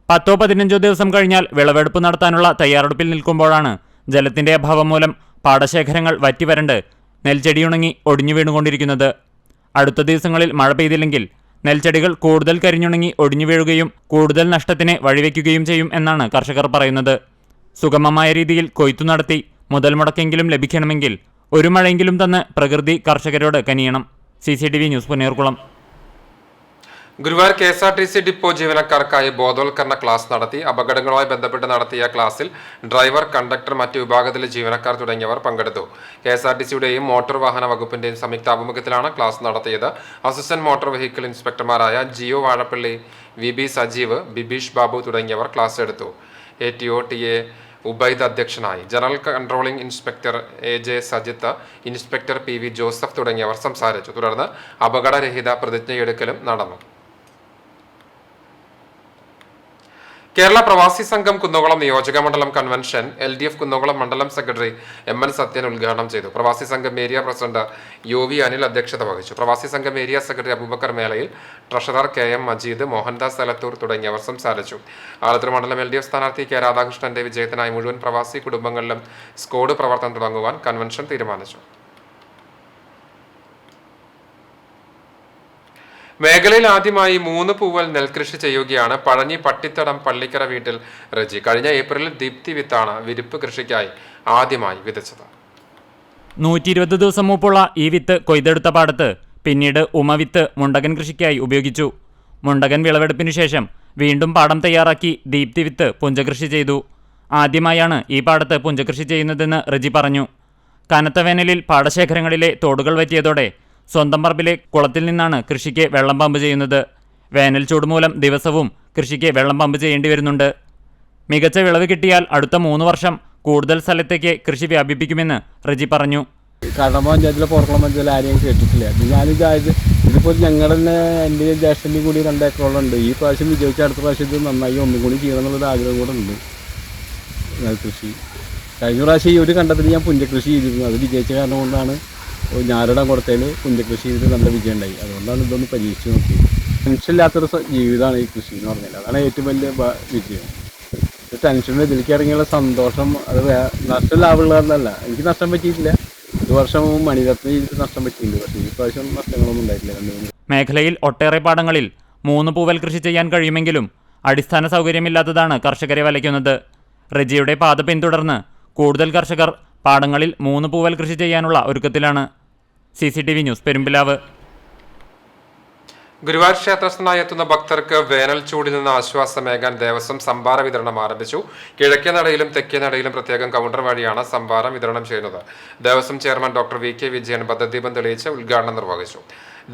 10-15 ദിവസം കഴിഞ്ഞാൽ വിളവെടുപ്പ് നടത്താനുള്ള തയ്യാറെടുപ്പിൽ നിൽക്കുമ്പോഴാണ് ജലത്തിന്റെ അഭാവം മൂലം പാടശേഖരങ്ങൾ വറ്റിവരണ്ട് നെൽച്ചെടിയുണങ്ങി ഒടിഞ്ഞു വീണുകൊണ്ടിരിക്കുന്നത്. അടുത്ത ദിവസങ്ങളിൽ മഴ പെയ്തില്ലെങ്കിൽ നെൽച്ചെടികൾ കൂടുതൽ കരിഞ്ഞുണങ്ങി ഒടിഞ്ഞു വീഴുകയും കൂടുതൽ നഷ്ടത്തിന് വഴിവെക്കുകയും ചെയ്യും എന്നാണ് കർഷകർ പറയുന്നത്. സുഗമമായ രീതിയിൽ കൊയ്ത്തു നടത്തി മുതൽ മുടക്കെങ്കിലും ലഭിക്കണമെങ്കിൽ ഒരു മഴയെങ്കിലും തന്ന് പ്രകൃതി കർഷകരോട് കനിയണം. CCTV news Punnerkulam. Guruvayur KSRTC depot ജീവനക്കാർക്കായി ബോധവൽക്കരണ ക്ലാസ് നടത്തി. അപകടങ്ങളുമായി ബന്ധപ്പെട്ട് നടത്തിയ ക്ലാസ്സിൽ ഡ്രൈവർ, കണ്ടക്ടർ, മറ്റു വിഭാഗത്തിലെ ജീവനക്കാർ തുടങ്ങിയവർ പങ്കെടുത്തു. KSRTCയുടെയും മോട്ടോർ വാഹന വകുപ്പിന്റെയും സംയുക്താഭിമുഖ്യത്തിലാണ് ക്ലാസ് നടത്തിയത്. അസിസ്റ്റന്റ് മോട്ടോർ വെഹിക്കിൾ ഇൻസ്പെക്ടർമാരായ ജിയോ വാഴപ്പള്ളി, VB സജീവ്, ബിബീഷ് ബാബു തുടങ്ങിയവർ ക്ലാസ് എടുത്തു. ATO TA ഉബൈദ് അധ്യക്ഷനായി. General controlling inspector AJ Sajith, inspector PV Joseph തുടങ്ങിയവർ സംസാരിച്ചു. തുടർന്ന് അപകടരഹിത പ്രതിജ്ഞയെടുക്കലും നടന്നു. കേരള പ്രവാസി സംഘം കുന്നംകുളം നിയോജക മണ്ഡലം കൺവെൻഷൻ LDF കുന്നംകുളം മണ്ഡലം സെക്രട്ടറി MN സത്യൻ ഉദ്ഘാടനം ചെയ്തു. പ്രവാസി സംഘം ഏരിയ പ്രസിഡന്റ് UV അനിൽ അധ്യക്ഷത വഹിച്ചു. പ്രവാസി സംഘം area secretary Aboobacker Melayil, treasurer KM Majeed, Mohandas Thalathoor തുടങ്ങിയവർ സംസാരിച്ചു. ആലത്തൂർ മണ്ഡലം LDF സ്ഥാനാർത്ഥി K രാധാകൃഷ്ണന്റെ വിജയത്തിനായി മുഴുവൻ പ്രവാസി കുടുംബങ്ങളിലും സ്ക്വാഡ് പ്രവർത്തനം തുടങ്ങുവാൻ കൺവെൻഷൻ തീരുമാനിച്ചു. മേഖലയിൽ ആദ്യമായി 3 പൂവൽ നെൽകൃഷി ചെയ്യുകയാണ് പഴഞ്ഞി പട്ടിത്തടം പള്ളിക്കര വീട്ടിൽ റജി. കഴിഞ്ഞ ഏപ്രിലിൽ ദീപ്തി വിത്താണ് വിരിപ്പ് കൃഷിക്കായി ആദ്യമായി വിതച്ചത്. 120 ദിവസം മൂപ്പുള്ള ഈ വിത്ത് കൊയ്തെടുത്ത പാടത്ത് പിന്നീട് ഉമവിത്ത് മുണ്ടകൻ കൃഷിക്കായി ഉപയോഗിച്ചു. മുണ്ടകൻ വിളവെടുപ്പിനു ശേഷം വീണ്ടും പാടം തയ്യാറാക്കി ദീപ്തി വിത്ത് പുഞ്ചകൃഷി ചെയ്തു. ആദ്യമായാണ് ഈ പാടത്ത് പുഞ്ചകൃഷി ചെയ്യുന്നതെന്ന് റജി പറഞ്ഞു. കനത്ത വേനലിൽ പാടശേഖരങ്ങളിലെ തോടുകൾ വറ്റിയതോടെ സ്വന്തം പറമ്പിലെ കുളത്തിൽ നിന്നാണ് കൃഷിക്ക് വെള്ളം പമ്പ് ചെയ്യുന്നത്. വേനൽ ചൂട് മൂലം ദിവസവും കൃഷിക്ക് വെള്ളം പമ്പ് ചെയ്യേണ്ടി വരുന്നുണ്ട്. മികച്ച വിളവ് കിട്ടിയാൽ അടുത്ത 3 വർഷം കൂടുതൽ സ്ഥലത്തേക്ക് കൃഷി വ്യാപിപ്പിക്കുമെന്ന് റജി പറഞ്ഞു. കടമ പഞ്ചായത്തിലെ പോർക്കുളം പഞ്ചായത്തിൽ ആരെയും കേട്ടിട്ടില്ല. ഇതിപ്പോൾ ഞങ്ങളുടെ തന്നെ എൻ്റെ ജ്യേഷ്ഠൻ്റെയും കൂടി 2 ഏക്കറോളം ഉണ്ട്. ഈ പ്രാവശ്യം വിജയിച്ച അടുത്ത പ്രാവശ്യം ഇത് നന്നായി ഒന്നും കൂടി ചെയ്യണം എന്നുള്ളൊരു ആഗ്രഹം കൂടെ ഉണ്ട്. നെൽകൃഷി കഴിഞ്ഞ പ്രാവശ്യം ഈ ഒരു കണ്ടത്തിൽ ഞാൻ പുഞ്ചകൃഷി ചെയ്തിരുന്നു. അത് വിജയിച്ച കാരണം കൊണ്ടാണ് ഞാറിടാൻ കൊടുത്തതിൽ പുഞ്ചകൃഷി ചെയ്ത് നല്ല വിജയം ഉണ്ടായി. അതുകൊണ്ടാണ് ഇതൊന്ന് പരീക്ഷിച്ച് നോക്കിയത്. ടെൻഷനില്ലാത്തൊരു ജീവിതമാണ് ഈ കൃഷി എന്ന് പറഞ്ഞാൽ. അതാണ് ഏറ്റവും വലിയ വിജയം. ടെൻഷനിൽ ഇതിലേക്ക് ഇറങ്ങിയുള്ള സന്തോഷം അത് നഷ്ടം ലാഭമുള്ളതല്ല. എനിക്ക് നഷ്ടം പറ്റിയിട്ടില്ല. ഒരു വർഷം മണിരത്നം ചെയ്തിട്ട് നഷ്ടം പറ്റിയിട്ടുണ്ട്. പക്ഷേ ഈ പ്രാവശ്യം നഷ്ടങ്ങളൊന്നും ഉണ്ടായിട്ടില്ല. മേഖലയിൽ ഒട്ടേറെ പാടങ്ങളിൽ 3 പൂവൽ കൃഷി ചെയ്യാൻ കഴിയുമെങ്കിലും അടിസ്ഥാന സൗകര്യമില്ലാത്തതാണ് കർഷകരെ വലയ്ക്കുന്നത്. റജിയുടെ പാത പിന്തുടർന്ന് കൂടുതൽ കർഷകർ പാടങ്ങളിൽ 3 പൂവൽ കൃഷി ചെയ്യാനുള്ള ഒരുക്കത്തിലാണ്. CCTV news Perumpilavu. ഗുരുവായൂർ ക്ഷേത്രസ്ഥനായി എത്തുന്ന ഭക്തർക്ക് വേനൽ ചൂടിൽ നിന്ന് ആശ്വാസമേകാൻ ദേവസ്വം സംഭാര വിതരണം ആരംഭിച്ചു. കിഴക്കേ നടയിലും തെക്കേ നടയിലും പ്രത്യേകം കൗണ്ടർ വഴിയാണ് സംഭാരം വിതരണം ചെയ്യുന്നത്. Devaswom chairman doctor VK Vijayan പദ്ധതിബന്ധം തെളിയിച്ച് ഉദ്ഘാടനം നിർവഹിച്ചു.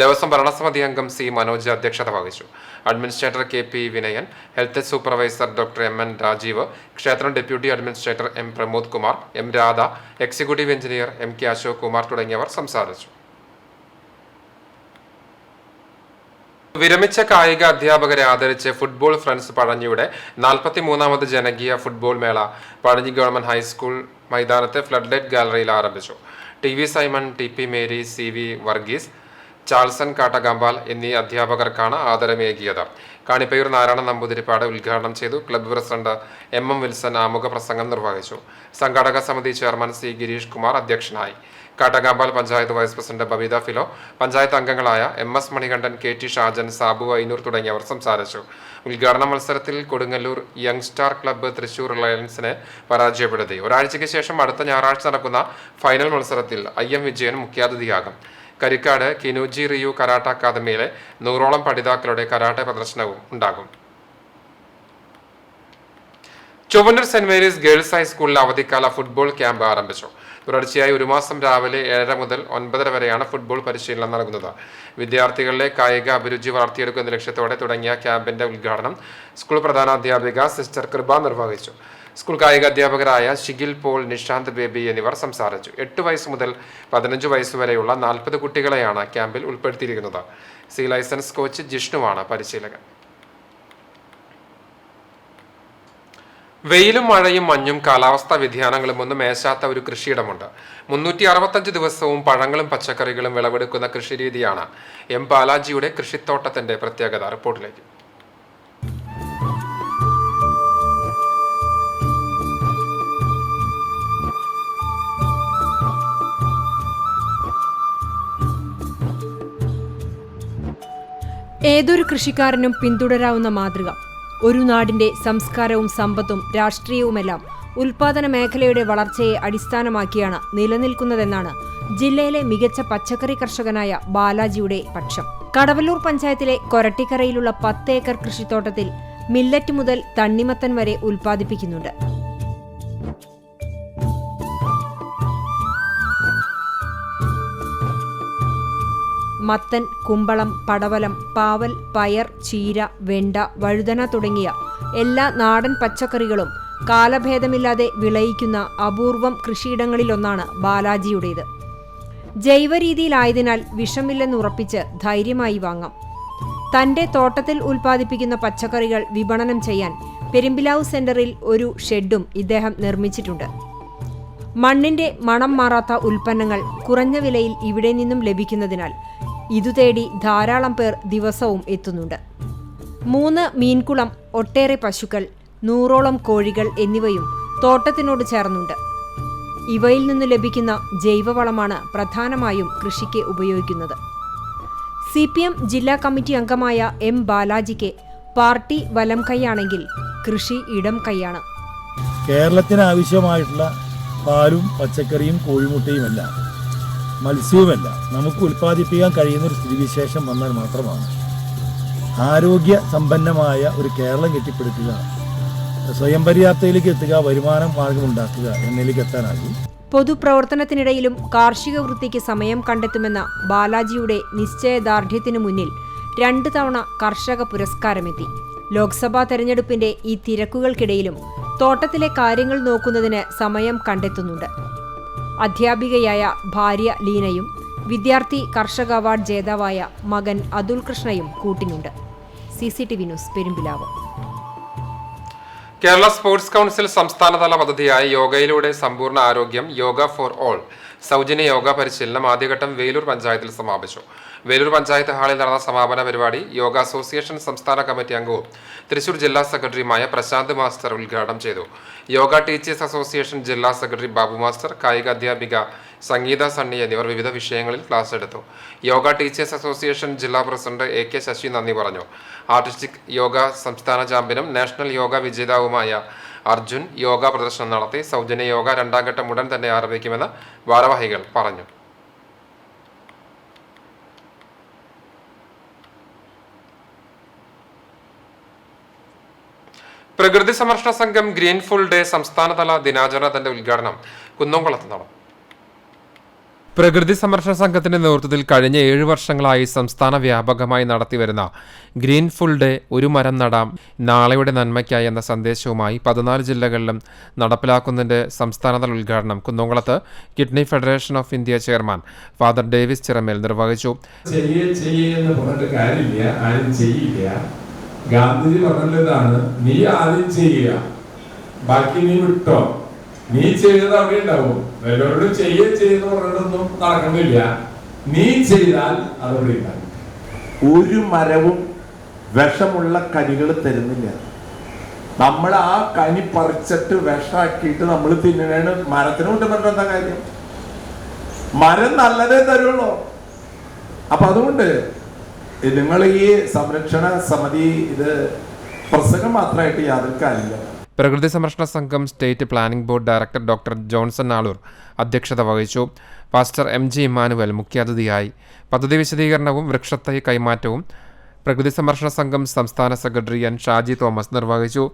ദേവസ്വം ഭരണസമിതി അംഗം C മനോജ് അധ്യക്ഷത വഹിച്ചു. Administrator KP Vinayan, health supervisor doctor MN Rajeev, ക്ഷേത്രം deputy administrator M Pramod Kumar, M Radha, executive engineer MK Ashok Kumar തുടങ്ങിയവർ സംസാരിച്ചു. വിരമിച്ച കായിക അധ്യാപകരെ ആദരിച്ച് ഫുട്ബോൾ ഫ്രണ്ട്സ് പഴഞ്ഞിയുടെ 43ാമത് ജനകീയ ഫുട്ബോൾ മേള പഴഞ്ഞി ഗവൺമെന്റ് ഹൈസ്കൂൾ മൈതാനത്തെ ഫ്ലഡ് ലൈറ്റ് ഗാലറിയിൽ ആരംഭിച്ചു. TV Simon, TP Mary, CV Varghese, Charleson Kattakampal എന്നീ അധ്യാപകർക്കാണ് ആദരമേകിയത്. കാണിപ്പയൂർ നാരായണൻ നമ്പൂതിരിപ്പാട് ഉദ്ഘാടനം ചെയ്തു. ക്ലബ്ബ് പ്രസിഡന്റ് MM വിൽസൺ ആമുഖ പ്രസംഗം നിർവഹിച്ചു. സംഘാടക സമിതി ചെയർമാൻ C ഗിരീഷ് കുമാർ അധ്യക്ഷനായി. കാട്ടകാമ്പാൽ പഞ്ചായത്ത് വൈസ് പ്രസിഡന്റ് ബബിത ഫിലോ, പഞ്ചായത്ത് അംഗങ്ങളായ MS മണികണ്ഠൻ, KT ഷാജൻ, സാബു ഐനൂർ തുടങ്ങിയവർ സംസാരിച്ചു. ഉദ്ഘാടന മത്സരത്തിൽ Kodungallur young star club Thrissur റിലയൻസിനെ പരാജയപ്പെടുത്തി. ഒരാഴ്ചയ്ക്ക് ശേഷം അടുത്ത ഞായറാഴ്ച നടക്കുന്ന ഫൈനൽ മത്സരത്തിൽ IM വിജയൻ മുഖ്യാതിഥിയാകും. കരിക്കാട് കിനുജി റിയു കരാട്ട അക്കാദമിയിലെ 100ഓളം പഠിതാക്കളുടെ കരാട്ടെ പ്രദർശനവും ഉണ്ടാകും. ചൊവ്വന്നൂർ സെന്റ് മേരീസ് ഗേൾസ് ഹൈസ്കൂളിലെ അവധിക്കാല ഫുട്ബോൾ ക്യാമ്പ് ആരംഭിച്ചു. തുടർച്ചയായി 1 മാസം രാവിലെ 7:30 മുതൽ 9:30 വരെയാണ് ഫുട്ബോൾ പരിശീലനം നൽകുന്നത്. വിദ്യാർത്ഥികളിലെ കായിക അഭിരുചി വളർത്തിയെടുക്കുന്ന ലക്ഷ്യത്തോടെ തുടങ്ങിയ ക്യാമ്പിന്റെ ഉദ്ഘാടനം സ്കൂൾ പ്രധാനാധ്യാപിക സിസ്റ്റർ കൃപ നിർവഹിച്ചു. സ്കൂൾ കായിക അധ്യാപകരായ ഷിഗിൽ പോൾ, നിഷാന്ത് ബേബി എന്നിവർ സംസാരിച്ചു. 8 വയസ്സ് മുതൽ 15 വയസ്സ് വരെയുള്ള 40 കുട്ടികളെയാണ് ക്യാമ്പിൽ ഉൾപ്പെടുത്തിയിരിക്കുന്നത്. C ലൈസൻസ് കോച്ച് ജിഷ്ണുവാണ് പരിശീലകൻ. വെയിലും മഴയും മഞ്ഞും കാലാവസ്ഥാ വ്യതിയാനങ്ങളും ഒന്നും മേശാത്ത ഒരു കൃഷിയിടമുണ്ട്. 365 ദിവസവും പഴങ്ങളും പച്ചക്കറികളും വിളവെടുക്കുന്ന കൃഷിരീതിയാണ് എം ബാലാജിയുടെ കൃഷിത്തോട്ടത്തിന്റെ പ്രത്യേകത. റിപ്പോർട്ടിലേക്ക്. ഏതൊരു കൃഷിക്കാരനും പിന്തുടരാവുന്ന മാതൃക. ഒരു നാടിന്റെ സംസ്കാരവും സമ്പത്തും രാഷ്ട്രീയവുമെല്ലാം ഉൽപാദന മേഖലയുടെ വളർച്ചയെ അടിസ്ഥാനമാക്കിയാണ് നിലനിൽക്കുന്നതെന്നാണ് ജില്ലയിലെ മികച്ച പച്ചക്കറി കർഷകനായ ബാലാജിയുടെ പക്ഷം. കടവല്ലൂർ പഞ്ചായത്തിലെ കൊരട്ടിക്കരയിലുള്ള 10 ഏക്കർ കൃഷിത്തോട്ടത്തിൽ മില്ലറ്റ് മുതൽ തണ്ണിമത്തൻ വരെ ഉൽപ്പാദിപ്പിക്കുന്നുണ്ട്. മത്തൻ, കുമ്പളം, പടവലം, പാവൽ, പയർ, ചീര, വെണ്ട, വഴുതന തുടങ്ങിയ എല്ലാ നാടൻ പച്ചക്കറികളും കാലഭേദമില്ലാതെ വിളയിക്കുന്ന അപൂർവം കൃഷിയിടങ്ങളിലൊന്നാണ് ബാലാജിയുടേത്. ജൈവരീതിയിലായതിനാൽ വിഷമില്ലെന്നുറപ്പിച്ച് ധൈര്യമായി വാങ്ങാം. തന്റെ തോട്ടത്തിൽ ഉൽപ്പാദിപ്പിക്കുന്ന പച്ചക്കറികൾ വിപണനം ചെയ്യാൻ പെരുമ്പിലാവ് സെന്ററിൽ ഒരു ഷെഡും ഇദ്ദേഹം നിർമ്മിച്ചിട്ടുണ്ട്. മണ്ണിന്റെ മണം മാറാത്ത ഉൽപ്പന്നങ്ങൾ കുറഞ്ഞ വിലയിൽ ഇവിടെ നിന്നും ലഭിക്കുന്നതിനാൽ ഇതുതേടി ധാരാളം പേർ ദിവസവും എത്തുന്നുണ്ട്. 3 മീൻകുളം, ഒട്ടേറെ പശുക്കൾ, 100ഓളം കോഴികൾ എന്നിവയും തോട്ടത്തിനോട് ചേർന്നുണ്ട്. ഇവയിൽ നിന്ന് ലഭിക്കുന്ന ജൈവവളമാണ് പ്രധാനമായും കൃഷിക്ക് ഉപയോഗിക്കുന്നത്. CPM ജില്ലാ കമ്മിറ്റി അംഗമായ എം ബാലാജിക്ക് പാർട്ടി വലം കൈയാണെങ്കിൽ കൃഷി ഇടം കൈയാണ്. കേരളത്തിന് ആവശ്യമായിട്ടുള്ള പാലും പച്ചക്കറിയും കോഴിമുട്ടയുമെല്ലാം മത്സ്യവുമല്ല നമുക്ക് ഉൽപ്പാദിപ്പിക്കാൻ കഴിയുന്ന ഒരു സ്ഥിതിവിശേഷം വന്നാൽ മാത്രമാണ് ആരോഗ്യ സമ്പന്നമായ ഒരു കേരളം കെട്ടിപ്പടുക്കുക, സ്വയം പര്യാപ്തയിലേക്ക് എത്തുക, വരുമാനം മാർഗമുണ്ടാക്കുക എന്നതിലേക്ക് എത്താനാകും. പൊതുപ്രവർത്തനത്തിനിടയിലും കാർഷിക വൃത്തിക്ക് സമയം കണ്ടെത്തുമെന്ന ബാലാജിയുടെ നിശ്ചയദാർഢ്യത്തിനു മുന്നിൽ 2 തവണ കർഷക പുരസ്കാരമെത്തി. ലോക്സഭാ തെരഞ്ഞെടുപ്പിന്റെ ഈ തിരക്കുകൾക്കിടയിലും തോട്ടത്തിലെ കാര്യങ്ങൾ നോക്കുന്നതിന് സമയം കണ്ടെത്തുന്നുണ്ട്. അധ്യാപികയായ ഭാര്യ ലീനയും വിദ്യാർത്ഥി കർഷക അവാർഡ് ജേതാവായ മകൻ അതുൽ കൃഷ്ണയും കൂട്ടിനുണ്ട്. CCTV news, Perumpilavu. Kerala sports council സംസ്ഥാനതല പദ്ധതിയായ യോഗയിലൂടെ സമ്പൂർണ്ണ ആരോഗ്യം യോഗ ഫോർ ഓൾ സൗജന്യ യോഗ പരിശീലനം ആദ്യഘട്ടം വേലൂർ പഞ്ചായത്തിൽ സമാപിച്ചു. വേലൂർ പഞ്ചായത്ത് ഹാളിൽ നടന്ന സമാപന പരിപാടി യോഗ അസോസിയേഷൻ സംസ്ഥാന കമ്മിറ്റി അംഗവും തൃശൂർ ജില്ലാ സെക്രട്ടറിയുമായ പ്രശാന്ത് മാസ്റ്റർ ഉദ്ഘാടനം ചെയ്തു. യോഗ ടീച്ചേഴ്സ് അസോസിയേഷൻ ജില്ലാ സെക്രട്ടറി ബാബു മാസ്റ്റർ, കായിക അധ്യാപിക സംഗീത സണ്ണി എന്നിവർ വിവിധ വിഷയങ്ങളിൽ ക്ലാസ് എടുത്തു. യോഗ ടീച്ചേഴ്സ് അസോസിയേഷൻ ജില്ലാ പ്രസിഡന്റ് AK ശശി നന്ദി പറഞ്ഞു. ആർട്ടിസ്റ്റിക് യോഗ സംസ്ഥാന ചാമ്പ്യനും നാഷണൽ യോഗ വിജേതാവുമായ അർജുൻ യോഗ പ്രദർശനം നടത്തി. സൗജന്യ യോഗ 2ാം ഘട്ടം ഉടൻ തന്നെ ആരംഭിക്കുമെന്ന് ഭാരവാഹികൾ പറഞ്ഞു. പ്രകൃതി സംരക്ഷണ സംഘം ഗ്രീൻ ഫുൾ ഡേ സംസ്ഥാനതല ദിനാചരണത്തിന്റെ ഉദ്ഘാടനം കുന്നംകുളത്ത് നടന്നു. പ്രകൃതി സംരക്ഷണ സംഘത്തിന്റെ നേതൃത്വത്തിൽ കഴിഞ്ഞ 7 വർഷങ്ങളായി സംസ്ഥാന വ്യാപകമായി നടത്തിവരുന്ന ഗ്രീൻ ഫുൾ ഡേ ഒരു മരം നടാം നാളെയുടെ നന്മയ്ക്കായി എന്ന സന്ദേശവുമായി 14 ജില്ലകളിലും നടപ്പിലാക്കുന്നതിന്റെ സംസ്ഥാനതല ഉദ്ഘാടനം കുന്നംകുളത്ത് kidney federation of India chairman father Davis Chiramel നിർവഹിച്ചു. ഗാന്ധിജി പറഞ്ഞതാണ്, നീ ആദ്യം ചെയ്യുക, ബാക്കി നീ വിട്ടോ. നീ ചെയ്തത് അവിടെ ഉണ്ടാവും. എല്ലാവരോടും ചെയ്യുന്ന പറഞ്ഞൊന്നും നടക്കണില്ല. നീ ചെയ്താൽ അതവിടെ ഉണ്ടാവും. ഒരു മരവും വിഷമുള്ള കനികൾ തരുന്നില്ല. നമ്മൾ ആ കനി പറിച്ചിട്ട് വിഷമാക്കിയിട്ട് നമ്മൾ തിന്നണ മരത്തിന് കൊണ്ട് പറഞ്ഞ എന്താ കാര്യം? മരം നല്ലതേ തരുള്ളൂ. അപ്പൊ അതുകൊണ്ട് നിങ്ങൾ ഈ സംരക്ഷണ സമിതി ഇത് പ്രസംഗം മാത്രമായിട്ട് യാതൊരു കാര്യമില്ല. പ്രകൃതി സംരക്ഷണ സംഘം state planning board director doctor Johnson Aloor അധ്യക്ഷത വഹിച്ചു. പാസ്റ്റർ MG ഇമ്മാനുവൽ മുഖ്യാതിഥിയായി. പദ്ധതി വിശദീകരണവും വൃക്ഷത്തൈ കൈമാറ്റവും പ്രകൃതി സംരക്ഷണ സംഘം സംസ്ഥാന സെക്രട്ടറി N ഷാജി തോമസ് നിർവഹിച്ചു.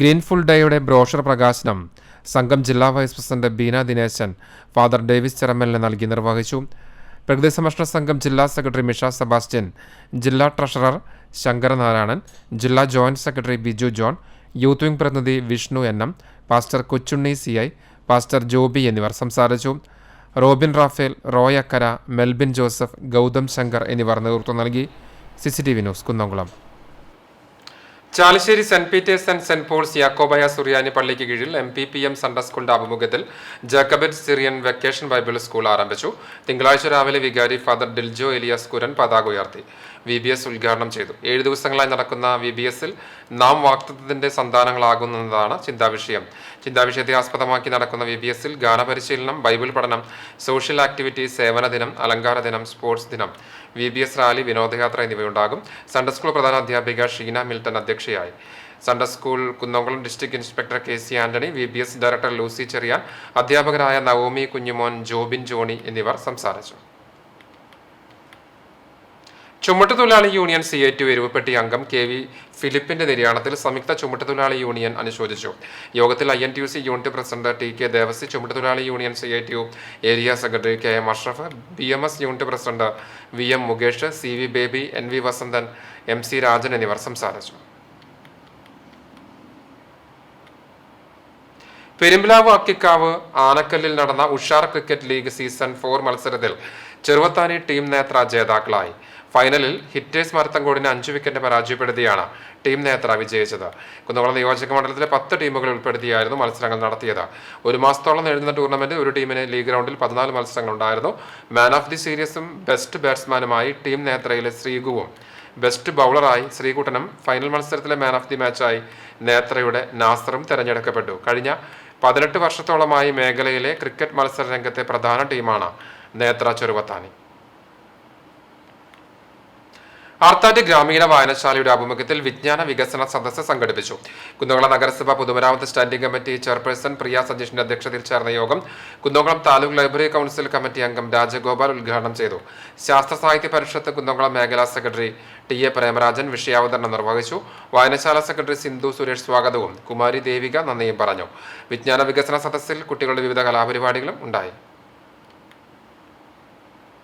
ഗ്രീൻ ഫുൾ ഡേയുടെ ബ്രോഷർ പ്രകാശനം സംഘം ജില്ലാ vice president Beena Dineshan father Davis ചിറമലിന് നൽകി നിർവഹിച്ചു. പ്രകൃതി സംരക്ഷണ സംഘം ജില്ലാ സെക്രട്ടറി മിഷ സെബാസ്റ്റ്യൻ, ജില്ലാ ട്രഷറർ ശങ്കരനാരായണൻ, ജില്ലാ joint secretary Biju John, youth wing പ്രതിനിധി Vishnu NM, pastor Kochunni CI, pastor Joby എന്നിവർ സംസാരിച്ചു. Robin Raphael, Roy Akkara, Melbin Joseph, Gautham Shankar എന്നിവർ നേതൃത്വം നൽകി. CCTV news Kunnamkulam. Chalissery saint Peter's and saint Paul's Yakobaya സുറിയാനി പള്ളിക്ക് കീഴിൽ MPPM സൺഡേ സ്കൂളിന്റെ ആഭിമുഖ്യത്തിൽ ജാക്കബറ്റ് സിറിയൻ വെക്കേഷൻ ബൈബിൾ സ്കൂൾ ആരംഭിച്ചു. തിങ്കളാഴ്ച രാവിലെ വികാരി ഫാദർ ഡിൽജോ എലിയാസ് കുരൻ പതാക ഉയർത്തി VBS ഉദ്ഘാടനം ചെയ്തു. 7 ദിവസങ്ങളായി നടക്കുന്ന VBSൽ നാം വാഗ്ദത്തത്തിന്റെ സന്താനങ്ങളാകുന്നതാണ് ചിന്താവിഷയത്തെ ആസ്പദമാക്കി നടക്കുന്ന VBSൽ ഗാനപരിശീലനം, ബൈബിൾ പഠനം, സോഷ്യൽ ആക്ടിവിറ്റി, സേവന ദിനം, അലങ്കാര ദിനം, സ്പോർട്സ് ദിനം, VBS റാലി, വിനോദയാത്ര എന്നിവയുണ്ടാകും. സൺഡേ സ്കൂൾ പ്രധാന അധ്യാപിക ഷീന മിൽട്ടൺ അധ്യക്ഷയായി. Sunday school Kunnamkulam district inspector KC Antony, VBS director Lucy Cherian, അധ്യാപകരായ നവോമി കുഞ്ഞുമോൻ, ജോബിൻ ജോണി എന്നിവർ സംസാരിച്ചു. ചുമട്ടുതൊഴിലാളി യൂണിയൻ CITU എരുവപ്പെട്ടി അംഗം KV ഫിലിപ്പിന്റെ നിര്യാണത്തിൽ സംയുക്ത ചുമട്ടുതൊഴിലാളി യൂണിയൻ അനുശോചിച്ചു. യോഗത്തിൽ INTUC unit president TK Devassy, ചുമട്ടുതൊഴിലാളി union CITU area secretary KM Ashraf, BMS unit president VM Mukesh, CV Baby, NV Vasanthan, MC Rajan എന്നിവർ സംസാരിച്ചു. പെരുമ്പിലാവ് അക്കിക്കാവ് ആനക്കല്ലിൽ നടന്ന ഉഷാർ ക്രിക്കറ്റ് ലീഗ് സീസൺ 4 മത്സരത്തിൽ ചെറുവത്താനി ടീം നേത്ര ജേതാക്കളായി. ഫൈനലിൽ ഹിറ്റേഴ്സ് മരത്തങ്കോടിനെ 5 വിക്കറ്റിന് പരാജയപ്പെടുത്തിയാണ് ടീം നേത്ര വിജയിച്ചത്. കുന്നംകുളം നിയോജക മണ്ഡലത്തിലെ 10 ടീമുകൾ ഉൾപ്പെടുത്തിയായിരുന്നു മത്സരങ്ങൾ നടത്തിയത്. 1 മാസത്തോളം നീളുന്ന ടൂർണമെന്റിൽ ഒരു ടീമിന് ലീഗ് റൗണ്ടിൽ 14 മത്സരങ്ങൾ ഉണ്ടായിരുന്നു. മാൻ ഓഫ് ദി സീരീസും ബെസ്റ്റ് ബാറ്റ്സ്മാനുമായി ടീം നേത്രയിലെ ശ്രീകുവും ബെസ്റ്റ് ബൗളറായി ശ്രീകുട്ടനും ഫൈനൽ മത്സരത്തിലെ മാൻ ഓഫ് ദി മാച്ചായി നേത്രയുടെ നാസറും തെരഞ്ഞെടുക്കപ്പെട്ടു. കഴിഞ്ഞ 18 വർഷത്തോളമായി മേഖലയിലെ ക്രിക്കറ്റ് മത്സര രംഗത്തെ പ്രധാന ടീമാണ് നേത്ര ചെറുവത്താനി. ആർത്താറ്റ് ഗ്രാമീണ വായനശാലയുടെ ആഭിമുഖ്യത്തിൽ വിജ്ഞാന വികസന സദസ്സ് സംഘടിപ്പിച്ചു. കുന്നംകുളം നഗരസഭ പൊതുമരാമത്ത് സ്റ്റാൻഡിംഗ് കമ്മിറ്റി ചെയർപേഴ്സൺ പ്രിയ സജീഷിന്റെ അധ്യക്ഷതയിൽ ചേർന്ന യോഗം Kunnamkulam taluk library council committee അംഗം രാജഗോപാൽ ഉദ്ഘാടനം ചെയ്തു. ശാസ്ത്ര സാഹിത്യ പരിഷത്ത് കുന്നംകുളം മേഖലാ സെക്രട്ടറി TA പ്രേമരാജൻ വിഷയാവതരണം നിർവഹിച്ചു. വായനശാല സെക്രട്ടറി സിന്ധു സുരേഷ് സ്വാഗതവും കുമാരി ദേവിക നന്ദിയും പറഞ്ഞു. വിജ്ഞാന വികസന സദസ്സിൽ കുട്ടികളുടെ വിവിധ കലാപരിപാടികളും ഉണ്ടായി.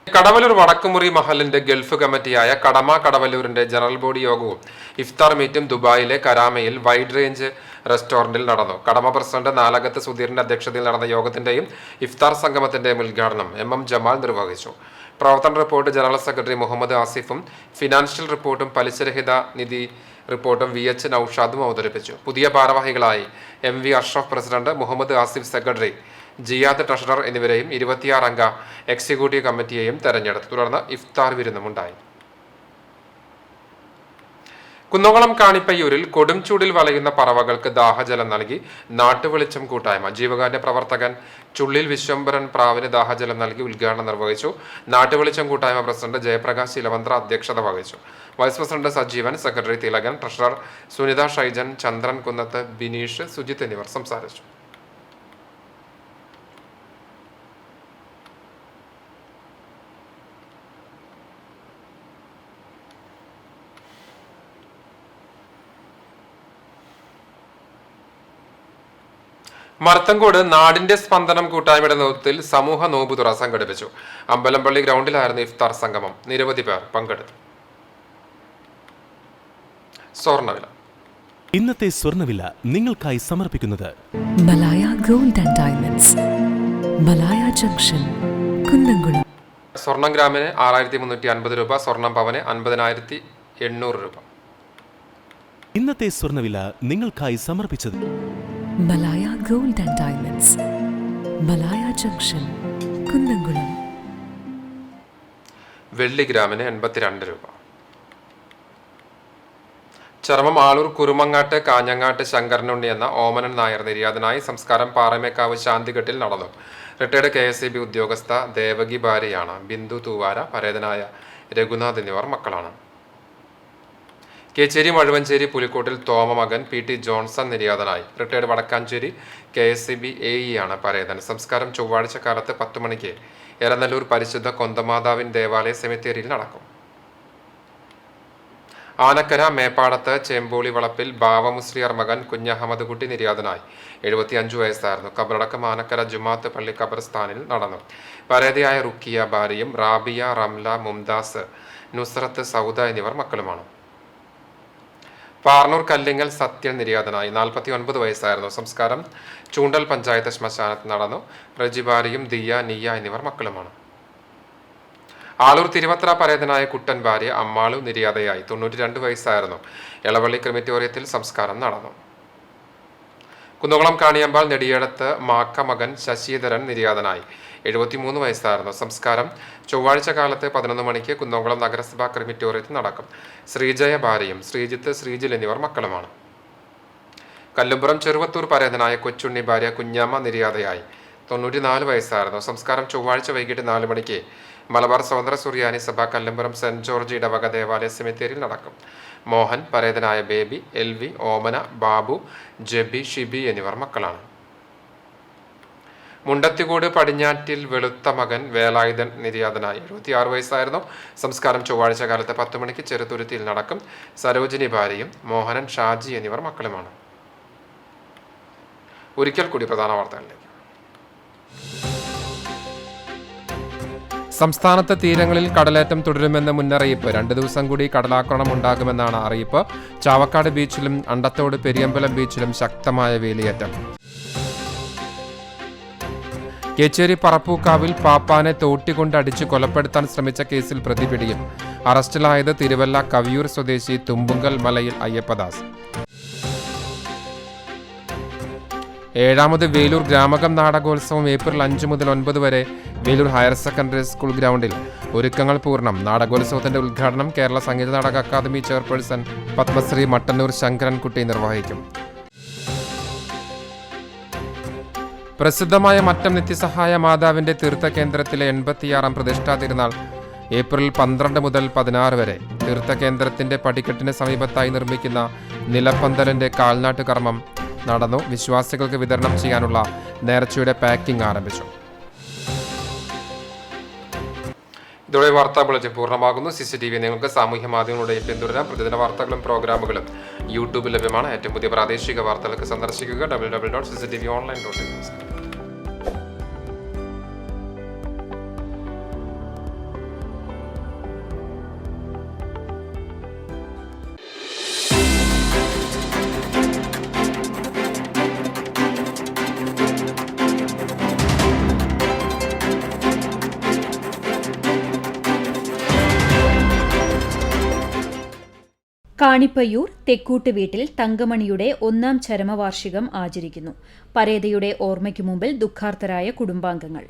കടവല്ലൂർ വടക്കുമുറി മഹലിന്റെ ഗൾഫ് കമ്മിറ്റിയായ കടമ കടവല്ലൂരിന്റെ ജനറൽ ബോഡി യോഗവും ഇഫ്താർ മീറ്റും ദുബായിലെ കരാമയിൽ വൈഡ് റേഞ്ച് റെസ്റ്റോറന്റിൽ നടന്നു. കടമ പ്രസിഡന്റ് നാലകത്ത് സുധീറിന്റെ അധ്യക്ഷതയിൽ നടന്ന യോഗത്തിന്റെയും ഇഫ്താർ സംഗമത്തിന്റെയും ഉദ്ഘാടനം MM ജമാൽ നിർവഹിച്ചു. പ്രവർത്തന റിപ്പോർട്ട് ജനറൽ സെക്രട്ടറി മുഹമ്മദ് ആസിഫും ഫിനാൻഷ്യൽ റിപ്പോർട്ടും പലിശരഹിത നിധി റിപ്പോർട്ടും VH നൌഷാദും അവതരിപ്പിച്ചു. പുതിയ ഭാരവാഹികളായി MV Ashraf president, Muhammad Asif secretary, Jiyad treasurer എന്നിവരെയും 26 അംഗ എക്സിക്യൂട്ടീവ് കമ്മിറ്റിയെയും തെരഞ്ഞെടുത്തു. തുടർന്ന് ഇഫ്താർ വിരുന്നുമുണ്ടായി. കുന്നംകുളം കാണിപ്പയ്യൂരിൽ കൊടും ചൂടിൽ വലയുന്ന പറവകൾക്ക് ദാഹജലം നൽകി നാട്ടുവെളിച്ചം കൂട്ടായ്മ. ജീവകാരുണ്യ പ്രവർത്തകൻ ചുള്ളിൽ വിശ്വംഭരൻ പ്രാവിന് ദാഹജലം നൽകി ഉദ്ഘാടനം നിർവഹിച്ചു. നാട്ടുവെളിച്ചം കൂട്ടായ്മ പ്രസിഡന്റ് ജയപ്രകാശ് ഇലവന്ത്ര അധ്യക്ഷത വഹിച്ചു. Vice president Sajeevan, secretary Thilakan, treasurer Sunitha Shaijan, Chandran Kunnath, Bineesh, Sujith എന്നിവർ സംസാരിച്ചു. മർത്തങ്കോട് നാടിന്റെ സ്പന്ദനം കൂട്ടായ്മയുടെ നേതൃത്വത്തിൽ സമൂഹ നോമ്പുതുറ സംഘടിപ്പിച്ചു. അമ്പലംപള്ളി ഗ്രൗണ്ടിലായിരുന്നു ഇഫ്താർ സംഗമം. നിരവധി പേർ പങ്കെടുത്തു. സ്വർണ്ണവില. ഇന്നത്തെ സ്വർണ്ണവില നിങ്ങൾക്കായി സമർപ്പിക്കുന്നത് Malaya gold and diamonds, Malaya junction, Kunnamkulam. സ്വർണം ഗ്രാമിന് 6350 രൂപ, സ്വർണം പവന് 50,800 രൂപ. ഇന്നത്തെ സ്വർണ്ണവില നിങ്ങൾക്കായി സമർപ്പിച്ചത് Malaya gold and diamonds, Malaya junction, Kunnamkulam. വെള്ളി ഗ്രാമിന് 82 രൂപ. ചർമ്മം ആളൂർ കുറുമങ്ങാട്ട് കാഞ്ഞങ്ങാട്ട് ശങ്കരനുണ്ണി എന്ന ഓമനൻ നായർ നിര്യാതനായി. സംസ്കാരം പാറമേക്കാവ് ശാന്തിഘട്ടിൽ നടന്നു. റിട്ടയർഡ് KSEB ഉദ്യോഗസ്ഥ ദേവകി ഭാര്യയാണ്. ബിന്ദു തൂവാര, പരേതനായ രഘുനാഥ് എന്നിവർ മക്കളാണ്. കേച്ചേരി മഴുവഞ്ചേരി പുലിക്കോട്ടിൽ തോമ മകൻ PT ജോൺസൺ നിര്യാതനായി. റിട്ടയർഡ് വടക്കാഞ്ചേരി KSEB AE ആണ് പരേതൻ. സംസ്കാരം ചൊവ്വാഴ്ച കാലത്ത് 10 മണിക്ക് എരനല്ലൂർ പരിശുദ്ധ കൊന്തമാതാവിൻ ദേവാലയ സെമിത്തേരിയിൽ നടക്കും. ആനക്കര മേപ്പാടത്ത് ചേമ്പോളി വളപ്പിൽ ബാവമുസ്ലിയാർ മകൻ കുഞ്ഞഹമ്മദ് കുട്ടി നിര്യാതനായി. 75 വയസ്സായിരുന്നു. ഖബറടക്കം ആനക്കര ജുമാത്ത് പള്ളി ഖബർസ്ഥാനിൽ നടന്നു. പരേതയായ റുക്കിയ ഭാര്യയും റാബിയ, റംല, മുംതാസ്, നുസ്രത്ത്, സൗദ എന്നിവർ മക്കളുമാണ്. പാർണൂർ കല്ലിങ്ങൽ സത്യൻ നിര്യാതനായി. 49 വയസ്സായിരുന്നു. സംസ്കാരം ചൂണ്ടൽ പഞ്ചായത്ത് ശ്മശാനത്ത് നടന്നു. റജിബാരിയും ദിയ, നിയ എന്നിവർ മക്കളുമാണ്. ആളൂർ തിരുവത്ര പരേതനായ കുട്ടൻ ഭാര്യ അമ്മാളു നിര്യാതയായി. 92 വയസ്സായിരുന്നു. എളവള്ളി ക്രിമിറ്റോറിയത്തിൽ സംസ്കാരം നടന്നു. കുന്നംകുളം കാണിയമ്പാൽ നെടിയടത്ത് മാക്ക മകൻ ശശിധരൻ നിര്യാതനായി. 73 വയസ്സായിരുന്നു. സംസ്കാരം ചൊവ്വാഴ്ച കാലത്ത് 11 മണിക്ക് കുന്നംകുളം നഗരസഭാ ക്രിമിറ്റോറിയത്തിൽ നടക്കും. ശ്രീജയ ഭാര്യയും ശ്രീജിത്ത്, ശ്രീജിൽ എന്നിവർ മക്കളുമാണ്. കല്ലുംപുറം ചെറുവത്തൂർ പരേതനായ കൊച്ചുണ്ണി ഭാര്യ കുഞ്ഞാമ്മ നിര്യാതയായി. 94 വയസ്സായിരുന്നു. സംസ്കാരം ചൊവ്വാഴ്ച വൈകിട്ട് 4 മണിക്ക് മലബാർ സ്വതന്ത്ര സുറിയാനി സഭ കല്ലുംപുറം സെന്റ് ജോർജ് ഇടവക ദേവാലയ സെമിത്തേരിയിൽ നടക്കും. മോഹൻ, പരേതനായ ബേബി, എൽവി, ഓമന, ബാബു, ജെബി, ഷിബി എന്നിവർ മക്കളാണ്. മുണ്ടത്തിക്കോട് പടിഞ്ഞാറ്റിൽ വെളുത്ത മകൻ വേലായുധൻ നിര്യാതനായി. 76 വയസ്സായിരുന്നു. സംസ്കാരം ചൊവ്വാഴ്ച കാലത്ത് 10 മണിക്ക് ചെറുതുരുത്തിയിൽ നടക്കും. സരോജിനി ഭാര്യയും മോഹനൻ, ഷാജി എന്നിവർ മക്കളുമാണ്. ഒരിക്കൽ കൂടി പ്രധാന വാർത്തകളിലേക്ക്. സംസ്ഥാനത്ത് തീരങ്ങളിൽ കടലേറ്റം തുടരുമെന്ന മുന്നറിയിപ്പ്. 2 ദിവസം കൂടി കടലാക്രമണം ഉണ്ടാകുമെന്നാണ് അറിയിപ്പ്. ചാവക്കാട് ബീച്ചിലും അണ്ടത്തോട് പെരിയമ്പലം ബീച്ചിലും ശക്തമായ വേലിയേറ്റം. കേച്ചേരി പറപ്പൂക്കാവിൽ പാപ്പാനെ തോട്ടിക്കൊണ്ട് അടിച്ച് കൊലപ്പെടുത്താൻ ശ്രമിച്ച കേസിൽ പ്രതി പിടിയിൽ. അറസ്റ്റിലായത് തിരുവല്ല കവിയൂർ സ്വദേശി തുമ്പുങ്കൽ മലയിൽ അയ്യപ്പദാസ്. 7ാമത് വേലൂർ ഗ്രാമകം നാടകോത്സവം ഏപ്രിൽ 5 മുതൽ 9 വരെ വേലൂർ ഹയർ സെക്കൻഡറി സ്കൂൾ ഗ്രൗണ്ടിൽ. ഒരുക്കങ്ങൾ പൂർണ്ണം. നാടകോത്സവത്തിന്റെ ഉദ്ഘാടനം കേരള സംഗീത നാടക അക്കാദമി ചെയർപേഴ്സൺ പത്മശ്രീ മട്ടന്നൂർ ശങ്കരൻകുട്ടി നിർവഹിക്കും. പ്രസിദ്ധമായ മറ്റം നിത്യസഹായ മാതാവിന്റെ തീർത്ഥകേന്ദ്രത്തിലെ 86ാം പ്രതിഷ്ഠാ തിരുനാൾ ഏപ്രിൽ 12 മുതൽ 16 വരെ. തീർത്ഥകേന്ദ്രത്തിന്റെ പടിക്കെട്ടിന് സമീപത്തായി നിർമ്മിക്കുന്ന നിലപ്പന്തലിന്റെ കാൽനാട്ട് കർമ്മം നടന്നു. വിശ്വാസികൾക്ക് വിതരണം ചെയ്യാനുള്ള നേർച്ചയുടെ പാക്കിംഗ് ആരംഭിച്ചു. ഇതോടെ വാർത്താ ബുള്ളറ്റിൻ പൂർണ്ണമാകുന്നു. CCTV നിങ്ങൾക്ക് സാമൂഹ്യ മാധ്യമങ്ങളുടെയും പിന്തുടരാം. പ്രതിദിന വാർത്തകളും പ്രോഗ്രാമുകളും യൂട്യൂബിൽ ലഭ്യമാണ്. ഏറ്റവും പുതിയ പ്രാദേശിക വാർത്തകൾക്ക് സന്ദർശിക്കുക www.cctvonline.in. കാണിപ്പയ്യൂർ തെക്കൂട്ട് വീട്ടിൽ തങ്കമണിയുടെ 1ാം ചരമവാർഷികം ആചരിക്കുന്നു. പരേതയുടെ ഓർമ്മയ്ക്കു മുമ്പിൽ ദുഃഖാർത്തരായ കുടുംബാംഗങ്ങൾ.